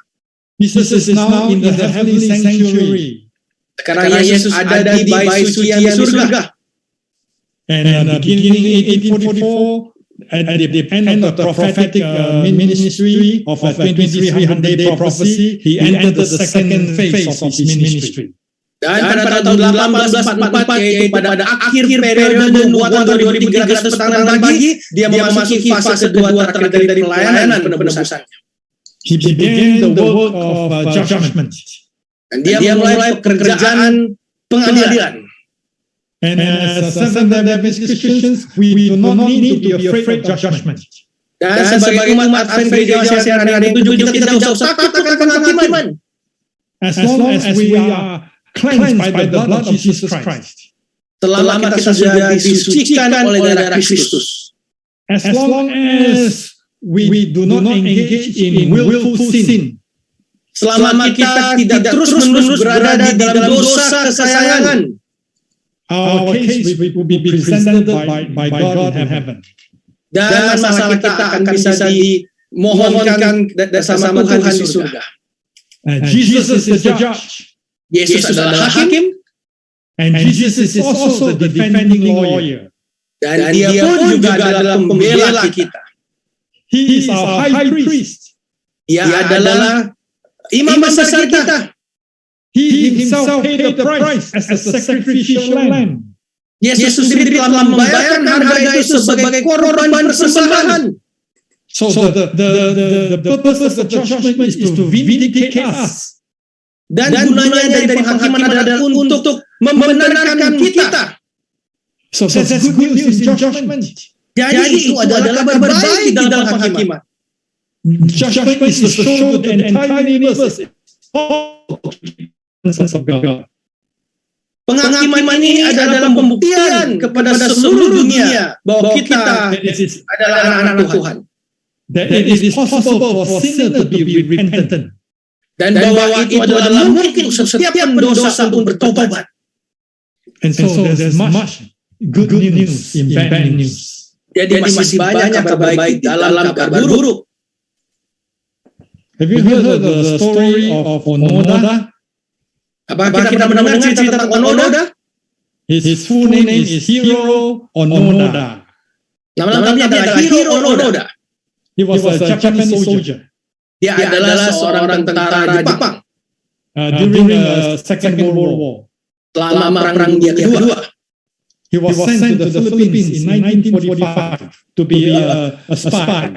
Jesus is now in the heavenly sanctuary. Sekarang Yesus ada di bait suci yang di surga. And beginning 1844, at the end of the prophetic ministry of a 2300-day prophecy, he entered the second phase of his ministry. Dan pada tahun 1844, yaitu pada akhir periode nubuatan 2300 tahun lagi, dia memasuki fase kedua terakhir dari pelayanan penebusannya. He began the work of judgment. Dan dia mulai pekerjaan pengadilan. And as Seventh-day Adventist Christians, we do not need to be afraid of judgment. Dan sebagai umat Advent Gereja Siaran yang ke-7, kita tidak usah takut akan penghakiman. As long as we are cleansed by the blood of Jesus Christ. Selama kita sudah disucikan oleh darah Kristus. As long as we do not engage in willful sin. Selama kita tidak terus-menerus berada di dalam dosa kesayangan. Our case will be presented by God in heaven. Dan masalah kita akan bisa dimohonkan bersama Tuhan di surga. Jesus is the judge. Yesus adalah hakim. And Jesus is also the defending lawyer. Dan dia pun juga adalah pembela kita. He is our high priest. Dia adalah imam besar kita. He himself paid the price as a sacrificial lamb. Yesus sendiri telah membayarkan harga itu sebagai korban persembahan. So the purpose of the judgment is to vindicate us. Dan gunanya dari penghakiman adalah untuk membenarkan kita. So that's good news in judgment. Jadi itu adalah kabar baik di dalam penghakiman. Judgment is to show the entire universe of God. Penghakiman ini adalah pembuktian kepada seluruh dunia bahwa kita adalah anak-anak Tuhan. That it is possible for sinner to be repentant. Dan bahwa itu adalah mungkin setiap pendosa untuk bertobat. And so there's much good news in bad news. Jadi masih banyak kabar baik dalam kabar buruk. Have you heard the story of Onoda? Apakah kita pernah mendengar cerita tentang Onoda? His full name is Hiro Onoda. Nama lengkapnya adalah Hiro Onoda. He was a Japanese soldier. Dia adalah seorang tentara Jepang during the Second World War. Selama perang dunia kedua. He was sent to the Philippines in 1945 to be a spy.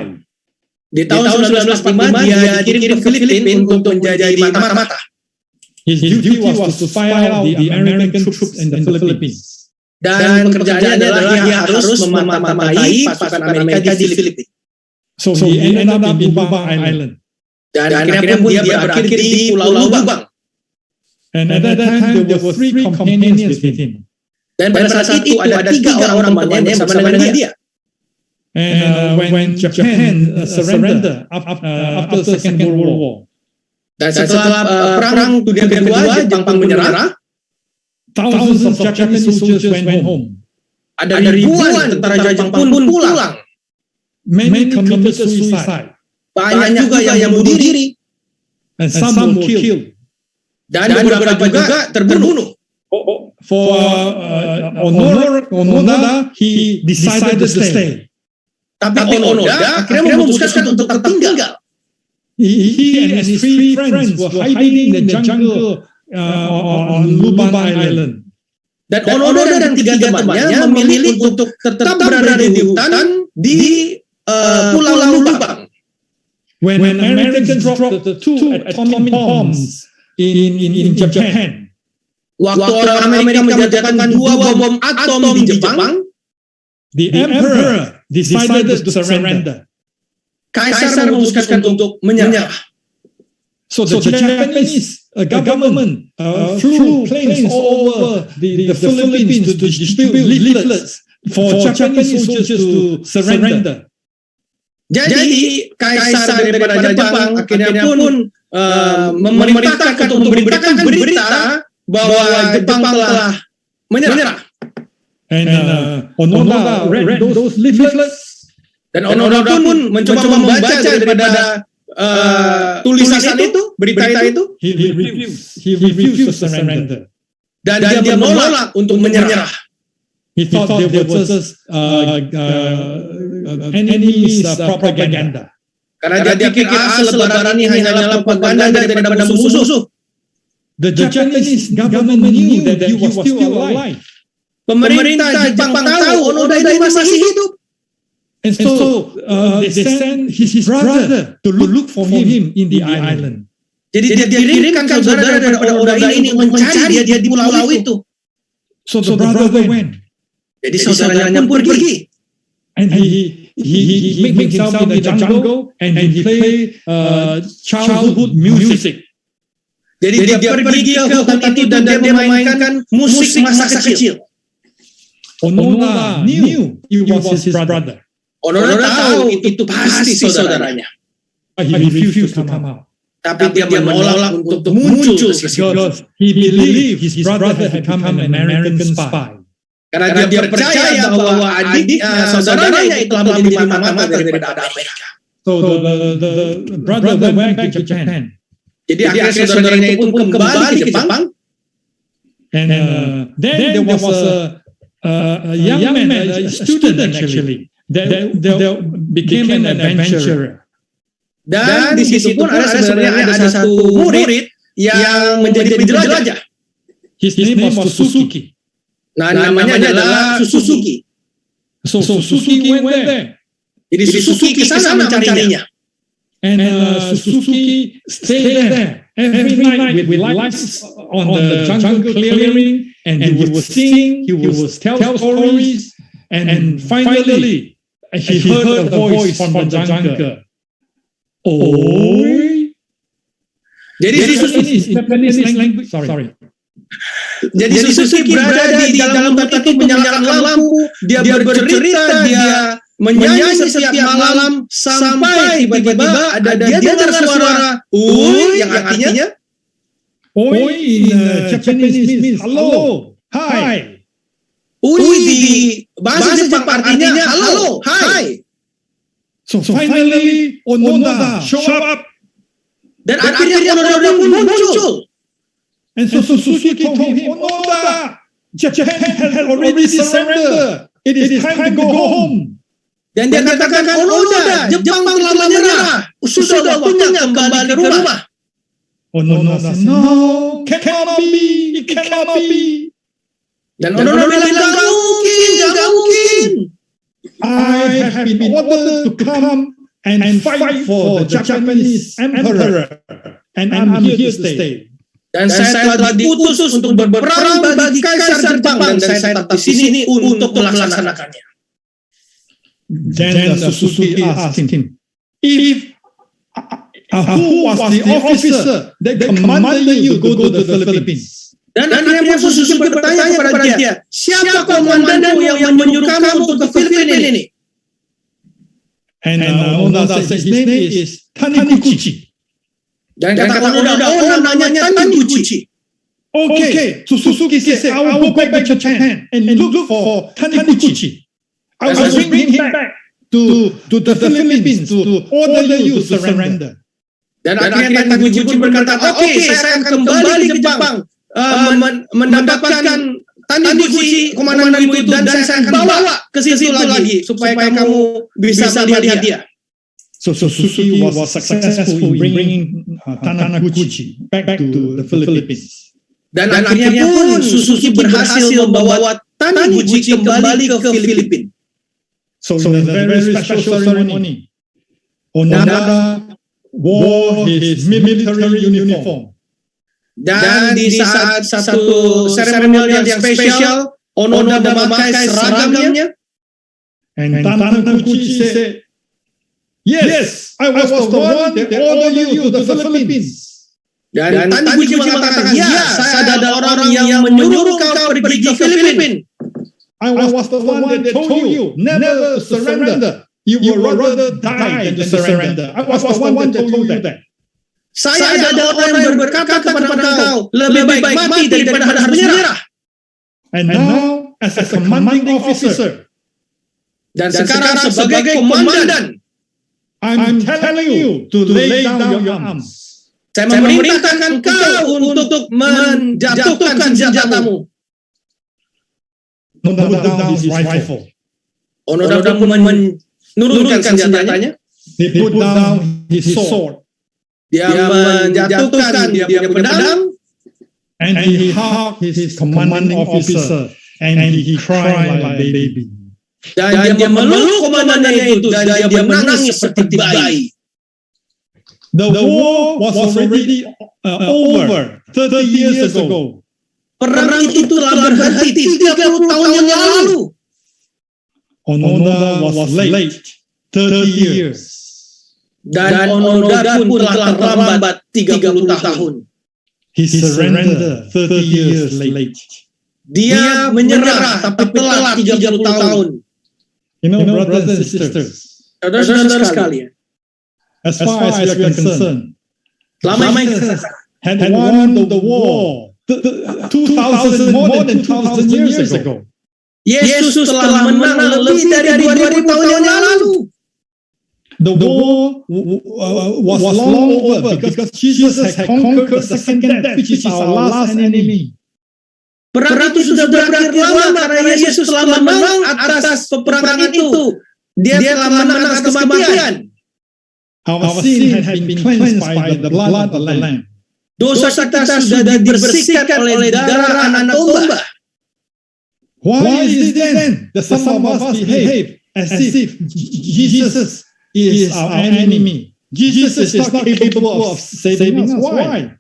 Di tahun 1945 dia dikirim ke Filipina untuk menjadi mata-mata. His duty was to spy out the American troops in the Philippines. Dan pekerjaannya adalah dia harus memata-matai pasukan Amerika di Filipina. So he ended up in Lubang Island. Dan akhirnya pun dia berakhir di Pulau Lubang. And at that time there were 3 companions with him. Dan pada saat itu ada 3 orang temannya bersama dengan dia. And when Japan surrendered after the Second World War. Dan setelah perang dunia kedua, Jepang menyerah. Thousands of Japanese soldiers went home. Ada ribuan tentara Jepang pun pulang. Many committed suicide. Banyak juga yang bunuh diri. And some were killed. Dan beberapa juga terbunuh. For Onoda, he decided to stay. Tapi Onoda akhirnya memutuskan untuk tetap tinggal. He and his 3 friends were hiding in the jungle on Lubang Island. Dan Onoda dan 3 temannya memilih untuk tetap berada di hutan di Pulau Lubang. When Americans dropped the 2 atomic bombs in Japan. Waktu orang Amerika menjatuhkan 2 bom atom di Jepang, the emperor decided to surrender. Kaisar memutuskan untuk menyerah. So the Japanese government flew planes all over the Philippines to distribute leaflets for Japanese soldiers to surrender. Jadi kaisar daripada Jepang akhirnya pun memerintahkan untuk memberitakan berita bahwa Jepang telah menyerah. And Onoda read those leaflets. Dan Onoda pun mencoba membaca daripada tulisan itu, berita itu. He refused to surrender. Dan dia menolak untuk menyerah. He thought there was enemy's propaganda. Karena dia pikir selebaran ini hanyalah propaganda daripada musuh-musuh. The Japanese government knew that he was still alive. Pemerintah Jepang tahu Onoda ini masih hidup. And so they sent his brother to look for him in the island. Jadi dia kirimkan saudara daripada Onoda ini mencari dia di pulau itu. So the brother went. Jadi saudaranya pun pergi. And he made himself in the jungle and he played childhood music. Jadi dia pergi ke hutan itu dan dia memainkan musik masa kecil. Onoda knew it was his brother. Onoda tahu itu pasti saudaranya. He refused to come out. Tapi dia menolak untuk muncul because he believed his brother had become an American spy. Karena dia percaya bahwa adiknya, saudaranya itu telah menjadi mata-mata daripada Amerika. So the brother went back to Japan. Jadi akhirnya saudaranya itu pun kembali ke Jepang. And then there was a young man, a student actually, that became an adventurer. Dan di situ pun sebenarnya ada satu murid yang menjadi penjelajah. His name was Suzuki. Nah, namanya adalah Suzuki. So Suzuki went there. Jadi Suzuki ke sana mencarinya. And Suzuki stayed there every night with lights on the jungle clearing, and he would sing, he would tell stories, and finally he heard a voice from the jungle. Oi. Jadi Japanese language. Sorry. Jadi Suzuki berada di dalam hutan itu menyalakan lampu, dia bercerita, dia menyanyi setiap malam sampai tiba-tiba ada dia dengar suara "oi" yang artinya "oi" in Japanese means hello, hi. "Oi" di bahasa Jepang artinya halo, hai. So finally Onoda show up, dan akhirnya Onoda pun muncul. And so Suzuki told him, Onoda, Japan has already surrendered. It is time to go home. Dan dia katakan, Onoda, Jepang telah menyerah. Sudah waktunya kembali ke rumah. Onoda said, no, cannot be, it cannot be. Dan Onoda bilang, gak mungkin. I have been ordered to come and fight for the Japanese emperor, and I'm here to stay. Dan saya telah diutus untuk berperang bagi Kaisar Jepang, dan saya tetap di sini untuk melaksanakannya. Then Suzuki asked him, if who was the officer that commanded you to go to the Philippines? Dan akhirnya Suzuki bertanya kepada dia, siapa komandanmu yang menyuruh kamu untuk ke Filipina ini? And Onoda said his name is Taniguchi. Dan kata Onoda, namanya Taniguchi. Okay, so Suzuki said, I will go back to Japan and look for Taniguchi. I will bring him back to the Philippines to order you to surrender. Dan akhirnya Taniguchi pun berkata, oke, saya akan kembali ke Jepang, mendapatkan Taniguchi, komandanmu itu, dan saya akan bawa ke situ lagi supaya kamu bisa melihat dia. So Suzuki was successful in bringing Taniguchi back to the Philippines. Dan akhirnya pun Suzuki berhasil membawa Taniguchi kembali ke Filipina. So in a very special ceremony, Onoda wore his military uniform. Dan di saat satu seremonial yang spesial, Onoda memakai seragamnya. And Taniguchi said, yes, I was the one that ordered you to the Philippines. Dan Taniguchi mengatakan, ya, saya adalah orang yang menyuruh kau pergi ke Filipina. I was the one that told you never to surrender. You would rather die than to surrender. I was the one that told you that. Saya adalah orang yang berkata kepada kau, lebih baik mati daripada harus menyerah. And now, as a commanding officer, dan sekarang sebagai komandan, I'm telling you to lay down your arms. Saya memerintahkan kau untuk menjatuhkan senjatamu. Onoda down his rifle. Onoda menurunkan senjatanya. He put down his sword. Dia menjatuhkan dia punya pedang. And he hugged his commanding officer. And he cried like a baby. Dan dia memeluk komandannya itu, dan dia menangis seperti bayi. The war was already over 30 years ago. Perang itu telah berhenti 30 tahun yang lalu. Onoda was late 30 years. Dan Onoda pun telah terlambat 30 tahun. He surrendered 30 years late. Dia menyerah tapi telat 30 tahun. You know, brothers and sisters, saudara-saudara sekalian, as far as we are concerned, selama had won the war 2,000 more than 2,000 years ago. Yesus telah menang lebih dari 2000 tahun yang lalu. The war was long over because Jesus has conquered the second death, which is our last enemy. Perang itu sudah berakhir lama karena Yesus telah menang atas peperangan itu. Dia telah menang atas kematian. Our sin has been cleansed by the blood of the Lamb. Dosa kita sudah dibersihkan oleh darah anak domba. Why is it then that some of us behave as if Jesus is our enemy? Jesus is not capable of saving us. Why?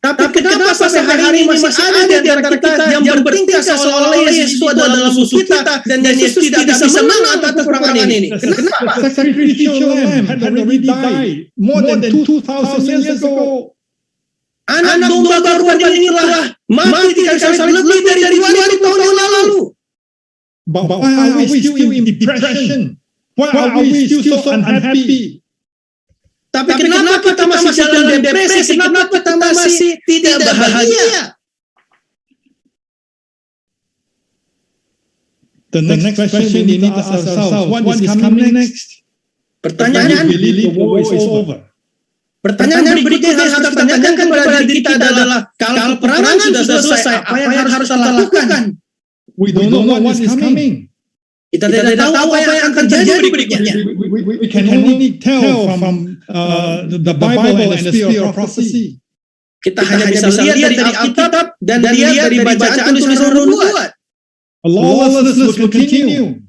Tapi kenapa sampai hari ini masih ada di antara kita yang bertingkah seolah-olah Yesus itu adalah musuh kita dan Yesus tidak bisa menang atas peperangan ini? Kenapa? Sacrificial lamb had already died more than 2,000 years ago. Anak domba korban ini telah mati di kayu salib lebih dari 2.000 tahun yang lalu. But why are we still in depression? Why are we still so unhappy? Tapi kenapa kita masih dalam depresi? Kenapa kita masih tidak bahagia? The next question we need to ask ourselves, what is coming next? Pertanyaan, believe the war is over. Pertanyaan berikutnya yang harus kita tanyakan kepada diri kita adalah, kalau peperangan sudah selesai, apa yang harus kita lakukan? We don't know what is coming. Kita tidak tahu apa yang akan terjadi berikutnya. We can only tell from the Bible and the spirit of prophecy. Kita hanya bisa lihat dari Alkitab dan lihat dari bacaan tulisan roh nubuat. Lawlessness will continue.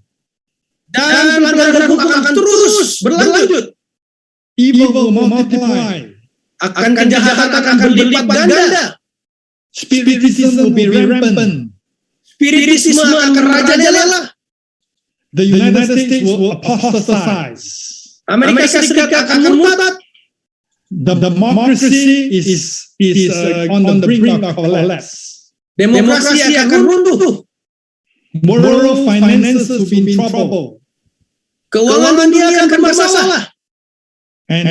Dan pelanggaran hukum akan terus berlanjut. Evil will multiply. Akan kejahatan akan berlipat ganda. Spiritism will be rampant. Spiritisme akan merajalela. The United States will apostatize. Amerika Serikat akan murtad. The democracy is on the brink of collapse. Demokrasi akan runtuh. Moral finances will be in trouble. Keuangan dunia akan bermasalah. And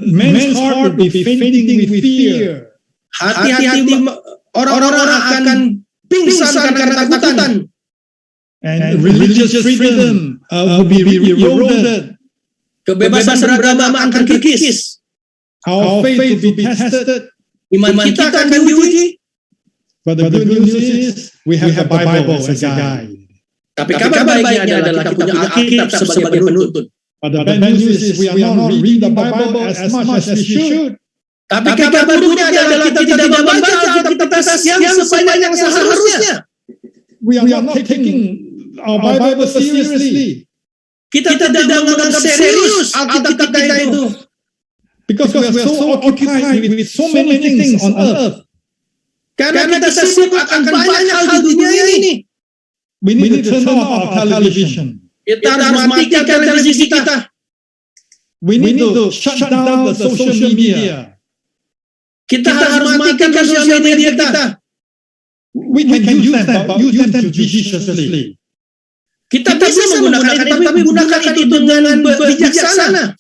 man's heart will be fainting with fear. Hati-hati orang-orang akan pingsan karena ketakutan. And religious freedom will be eroded. Kebebasan beragama akan terkikis. Our faith will be tested. Iman kita akan diuji. But the good news is we have the Bible as a guide. Tapi kabar baiknya adalah kita punya Alkitab sebagai penuntut. But the bad news is we are not reading the Bible as much as we should. Tapi kabar buruknya adalah kita tidak membaca Alkitab yang sebanyak yang seharusnya. We are not taking our Bible seriously. Kita tidak menganggap serius Alkitab kita itu. Because we are so occupied with so many things on earth. Karena kita sibuk akan banyak hal di dunia ini. We need to turn off our television. Kita harus matikan televisi kita. We need to shut down the social media. Kita harus matikan sosial media kita. We can use them judiciously. Kita bisa menggunakan itu, tapi gunakan itu dengan bijaksana.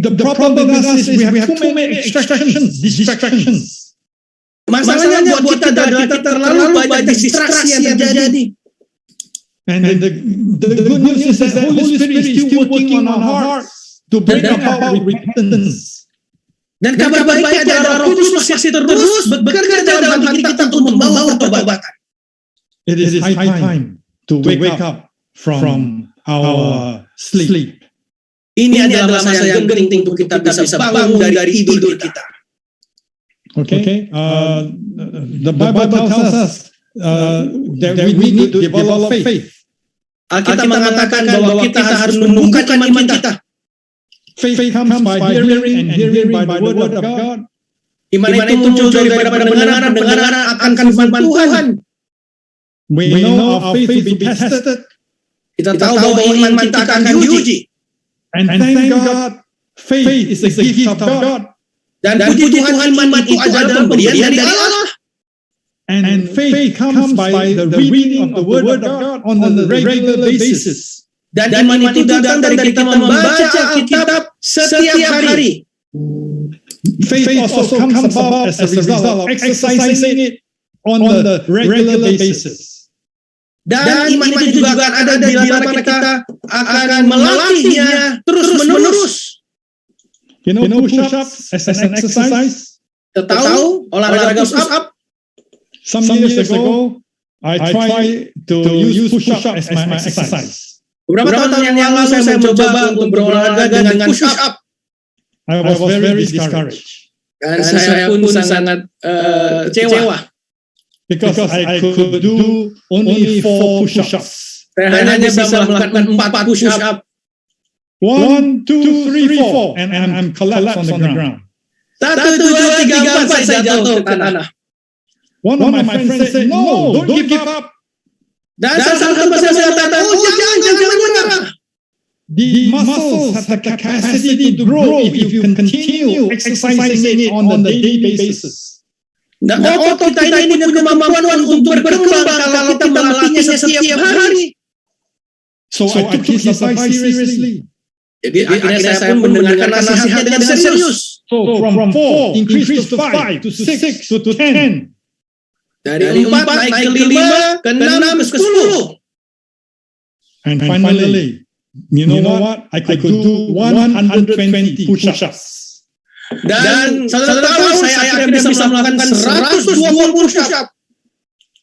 The problem with us is we have too many distractions. Masalahnya buat kita adalah kita terlalu banyak distraksi yang terjadi. And the good news is that the Holy Spirit is still working on our hearts to bring about repentance. Dan kabar baiknya adalah Roh Kudus masih terus bekerja dalam hati kita untuk membawa pertobatan. It is high time to wake up from our sleep. Ini adalah masa yang genting untuk kita bisa bangun dari tidur kita. Okay. The Bible tells us that we need to develop faith. Alkitab mengatakan bahwa kita harus menumbuhkan iman kita. Faith comes by hearing and hearing by the word of God. Iman itu muncul daripada pendengaran akan firman Tuhan. We know our faith will be tested. Kita tahu bahwa iman kita akan diuji. And thank God, faith is a gift of God. Dan puji Tuhan, iman itu adalah pemberian dari Allah. And faith comes by the reading of the word of God on a regular basis. Dan iman itu datang dari kita membaca Alkitab setiap hari. Faith also comes about as a result of exercising it on the regular basis. Dan iman itu juga akan ada di mana kita akan melatihnya terus-menerus. You know push-ups as an exercise? Tahu olahraga push-up? Some years ago, I tried to use push-up as my exercise. Beberapa tahun yang lalu saya mencoba untuk berolahraga dengan push up. I was very discouraged. Dan saya pun sangat kecewa. Because I could do only 4 push-ups. Saya hanya bisa melakukan 4 push up. 1, 2, 3, 4, and I'm collapsed on the ground. 1, 2, 3, 4 saya jatuh ke tanah. One of my friends said, "No, don't give up." Dan salah satu saya mengatakan, jangan menyerah. The muscles have the capacity to grow if you continue exercising it on a daily basis. Dan otot kita ini punya kemampuan untuk berkembang kalau kita melatihnya setiap hari. So I took his advice seriously. Jadi akhirnya saya pun mendengarkan nasihatnya dengan serius. So from 4 increase to 5 to 6 to 10. Dari 4 naik ke 5, ke 6, ke 10. And finally, you know what? I could do 120 push-ups. Dan saudara tahu saya akhirnya bisa melakukan 120 push-up.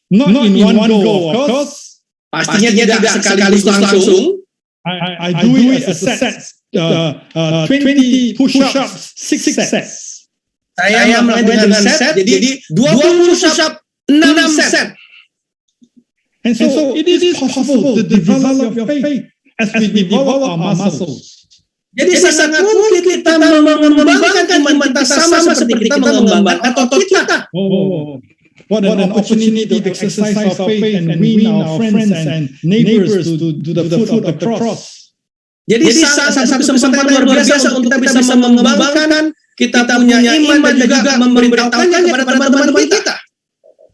Not in one go, of course. Pastinya tidak sekaligus langsung. I do it as a set. 20 push-ups, 6 sets. Saya melakukan dengan set, jadi 20 push-up, 6 set. And so it is possible to develop your faith as we develop our muscles. Jadi sangat mungkin kita mengembangkan iman kita sama seperti kita mengembangkan otot kita. What an opportunity to exercise our faith and win our friends and neighbors to the foot of the cross. Jadi satu kesempatan luar biasa untuk kita bisa mengembangkan kita punya iman dan juga memberitahukannya kepada teman-teman kita.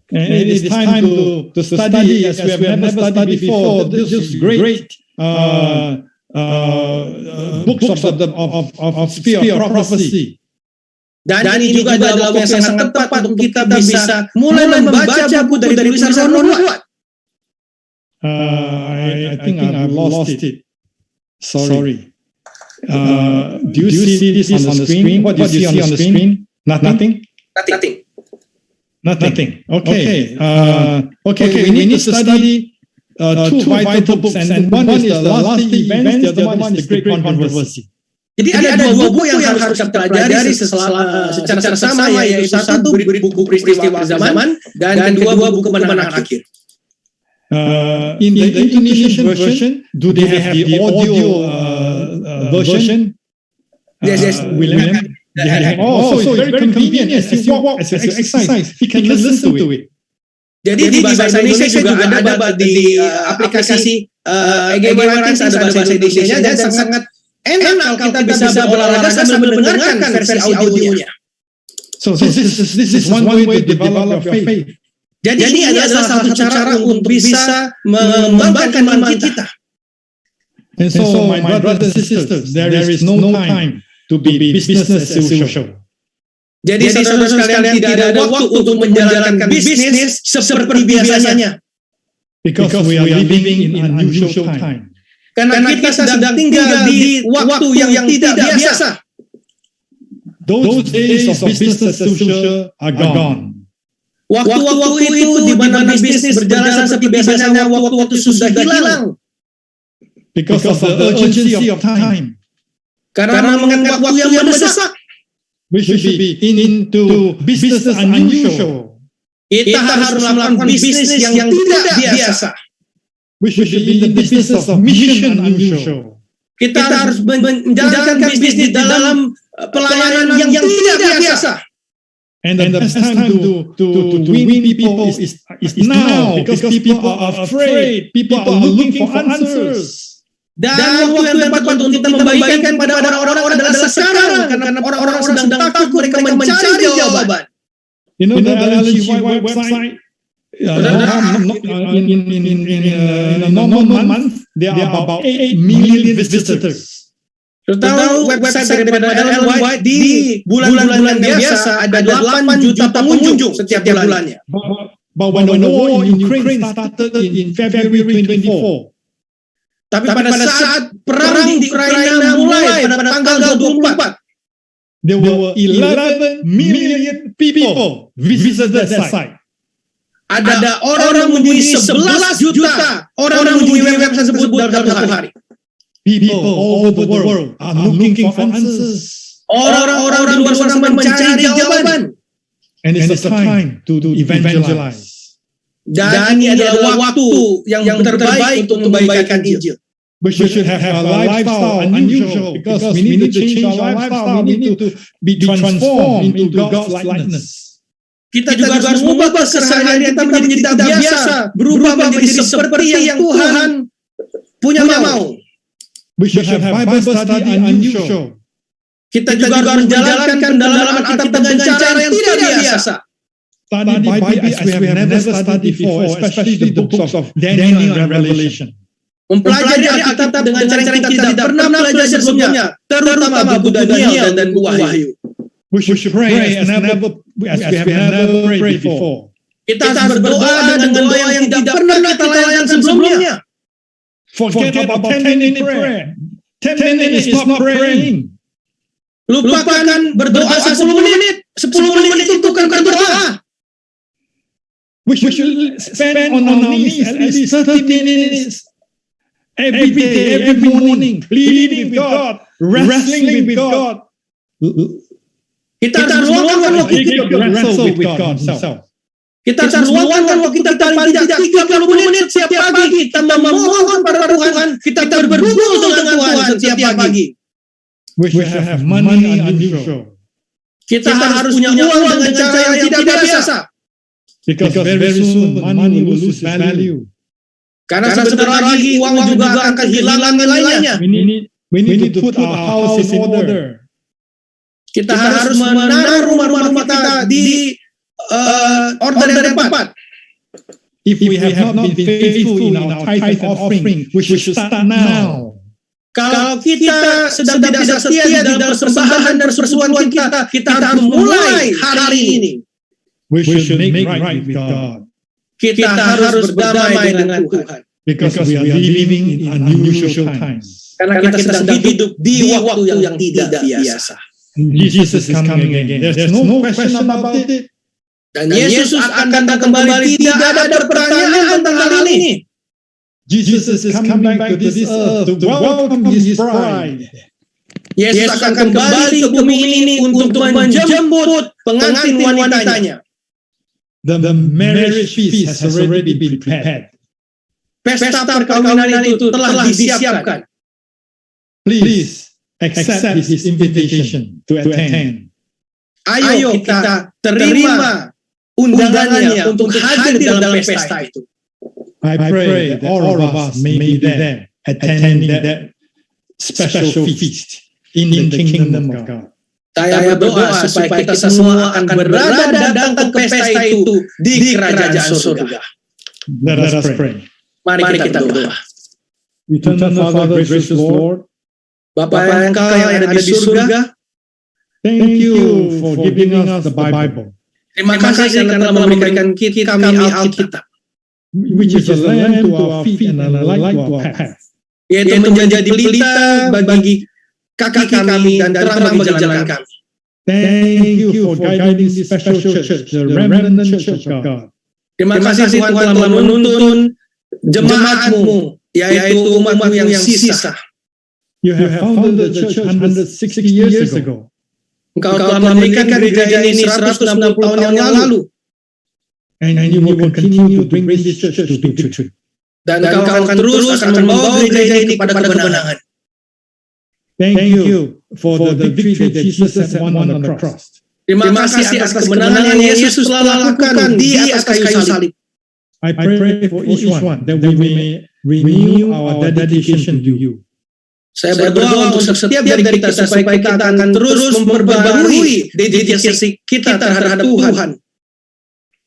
And it is time to study as we have never studied before. This is great books of sphere of prophecy. Dan ini juga adalah waktu yang sangat tepat untuk kita bisa mulai membaca buku dari tulisan nubuat. I think I've lost it. Sorry. Do you see this on the screen? What do you see on the screen? Nothing. Nothing. Okay. We need to study 2 vital books, and one is the last events, the other one is the great controversy. Jadi ada 2 buku yang harus kita pelajari secara sama, yaitu satu buku peristiwa zaman dan kedua buku kemenangan akhir. In the Indonesian version, do they have the audio version? Yes, William. So it's very convenient as you walk, as you exercise, you can listen to it. Jadi di bahasa Indonesia juga ada di aplikasi EGW Ranks ada bahasa Indonesia dan sangat enak kalau kita bisa berolahraga sambil mendengarkan versi audionya. So this is one way to develop your faith. Jadi ini adalah salah satu cara untuk bisa mengembangkan iman kita. And so my brothers and sisters, there is no time to be business as usual. Jadi saudara-saudara sekalian tidak ada waktu untuk menjalankan bisnis seperti biasanya. Because we are living in unusual time. Karena kita sedang tinggal di waktu yang tidak biasa. Those days of business as usual are gone. Waktu-waktu itu di mana bisnis berjalan seperti biasanya, waktu-waktu sudah hilang. Because of the urgency of time. Karena menganggap waktu yang mendesak. We should be into business as unusual. Kita harus melakukan bisnis yang tidak biasa. We should be in the business of mission unusual. Kita harus menjalankan bisnis dalam pelayanan yang tidak biasa. And the best time to win people is now, because people are afraid. People are looking for answers. Dan waktu yang tepat untuk kita membagikan kepada orang-orang adalah sekarang, karena orang-orang sedang takut, mereka mencari jawaban. You know the LNGY website? In a normal month, there are about 8 million visitors. Tahu website daripada Ellen White di bulan-bulan biasa ada 8 juta pengunjung setiap bulannya. But when the war in Ukraine started in February 2024, tapi pada saat perang di Ukraina mulai pada tanggal 24, there were 11 million people visited that site. ada orang mengunjungi 11 juta orang mengunjungi website tersebut dalam satu hari. People all over the world are looking for answers. Orang-orang di luar sana mencari jawaban. And it's a time to evangelize. Dan ini adalah waktu yang terbaik untuk membagikan Injil. We should have a lifestyle unusual because we need to change our lifestyle. We need to be transformed into God's likeness. Kita juga harus mengubah keseharian kita menjadi tidak biasa, berubah menjadi seperti yang Tuhan punya mau. We should have Bible study unusual. Kita juga harus menjalankan dalam Alkitab dengan cara yang tidak biasa. Study Bible as we have never studied before, especially the books of Daniel and Revelation. Mempelajari Alkitab dengan cara yang kita tidak pernah belajar sebelumnya, terutama buku Daniel dan buku Wahyu. We should pray as we have never prayed before. Kita harus berdoa dengan doa yang tidak pernah kita lakukan sebelumnya. Forget about 10-minute prayer. 10 minutes is not praying. Lupakan berdoa 10 menit. 10 menit itu bukan berdoa. We should spend on our knees at least 30 minutes every day, every morning, pleading with God, wrestling with God. Kita harus luangkan waktu kita wrestle with God Himself. Kita harus luangkan waktu kita paling tidak 30 menit setiap pagi. Kita memohon pada Tuhan. Kita bergumul dengan Tuhan setiap pagi. We should have money unusual. Kita harus punya uang dengan cara yang tidak biasa. Because very soon money will lose value. Karena sebentar lagi uang juga akan kehilangan nilainya. We need to put our house in order. Kita harus menaruh rumah kita di order yang tepat. If we have not been faithful in our tithe and offering, we should start now. Kalau kita sedang tidak setia di dalam persembahan dan persuan kita, kita harus mulai hari ini. We should make right with God. Kita harus berdamai dengan Tuhan. Because we are living in unusual times. Karena kita sedang hidup di waktu yang tidak biasa. Jesus is coming again. There's no question about it. Dan Yesus akan datang kembali. Tidak ada pertanyaan tentang hal ini. Jesus is coming back to this earth to welcome His bride. Yesus akan kembali ke bumi ini untuk menjemput pengantin wanitanya. The marriage feast has already been prepared. Pesta perkawinan itu telah disiapkan. Please accept His invitation to attend. Ayo kita terima undangannya untuk hadir dalam pesta itu. I pray that all of us may be there attending that special feast in the kingdom of God. Saya berdoa supaya kita semua akan berada datang ke pesta itu di kerajaan surga. Let us pray. Mari kita berdoa. Eternal Father, gracious Lord, Bapa yang Engkau yang ada di surga, thank you for giving us the Bible. Terima kasih karena telah memberikan kami Alkitab, which is a lamp to our feet and a light to our path. Yaitu menjadi pelita bagi kaki kami dan terang bagi jalan kami. Thank you for guiding this special church, the remnant church of God. Terima kasih Tuhan telah menuntun jemaat-Mu, yaitu umat-Mu yang sisa. You have founded the church 160 years ago. Engkau telah mendirikan gereja ini 160 tahun yang lalu. And you will continue to bring this church to victory. Dan Engkau akan terus membawa gereja ini kepada kemenangan. Thank you for the victory that Jesus has won on the cross. Terima kasih atas kemenangan yang Yesus telah lakukan di atas kayu salib. I pray for each one that we may renew our dedication to you. Saya berdoa untuk setiap dari kita supaya kita akan terus memperbarui dedikasi kita terhadap Tuhan.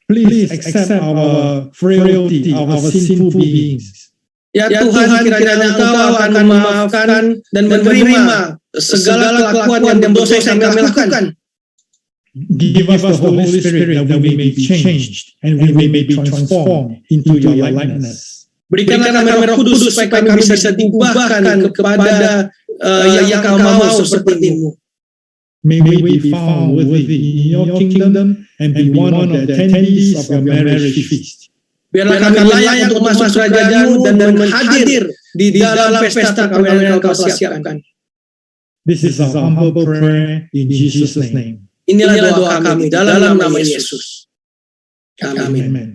Please accept our frailty, our sinful beings. Ya Tuhan, kiranya Engkau akan memaafkan dan menerima segala kelakuan dan dosa yang kami lakukan. Give us the Holy Spirit that we may be changed and we may be transformed into your likeness. Berikanlah kami Roh Kudus supaya kami bisa diubahkan kepada yang Engkau mau seperti-Mu. may we be found worthy in your kingdom and be one of the attendees of your marriage feast. Biarlah kami layak untuk masuk kerajaan-Mu dan hadir di dalam pesta kawinan yang Kau siapkan. This is our humble prayer in Jesus' name. Inilah doa kami dalam nama Yesus. Amin. Amen.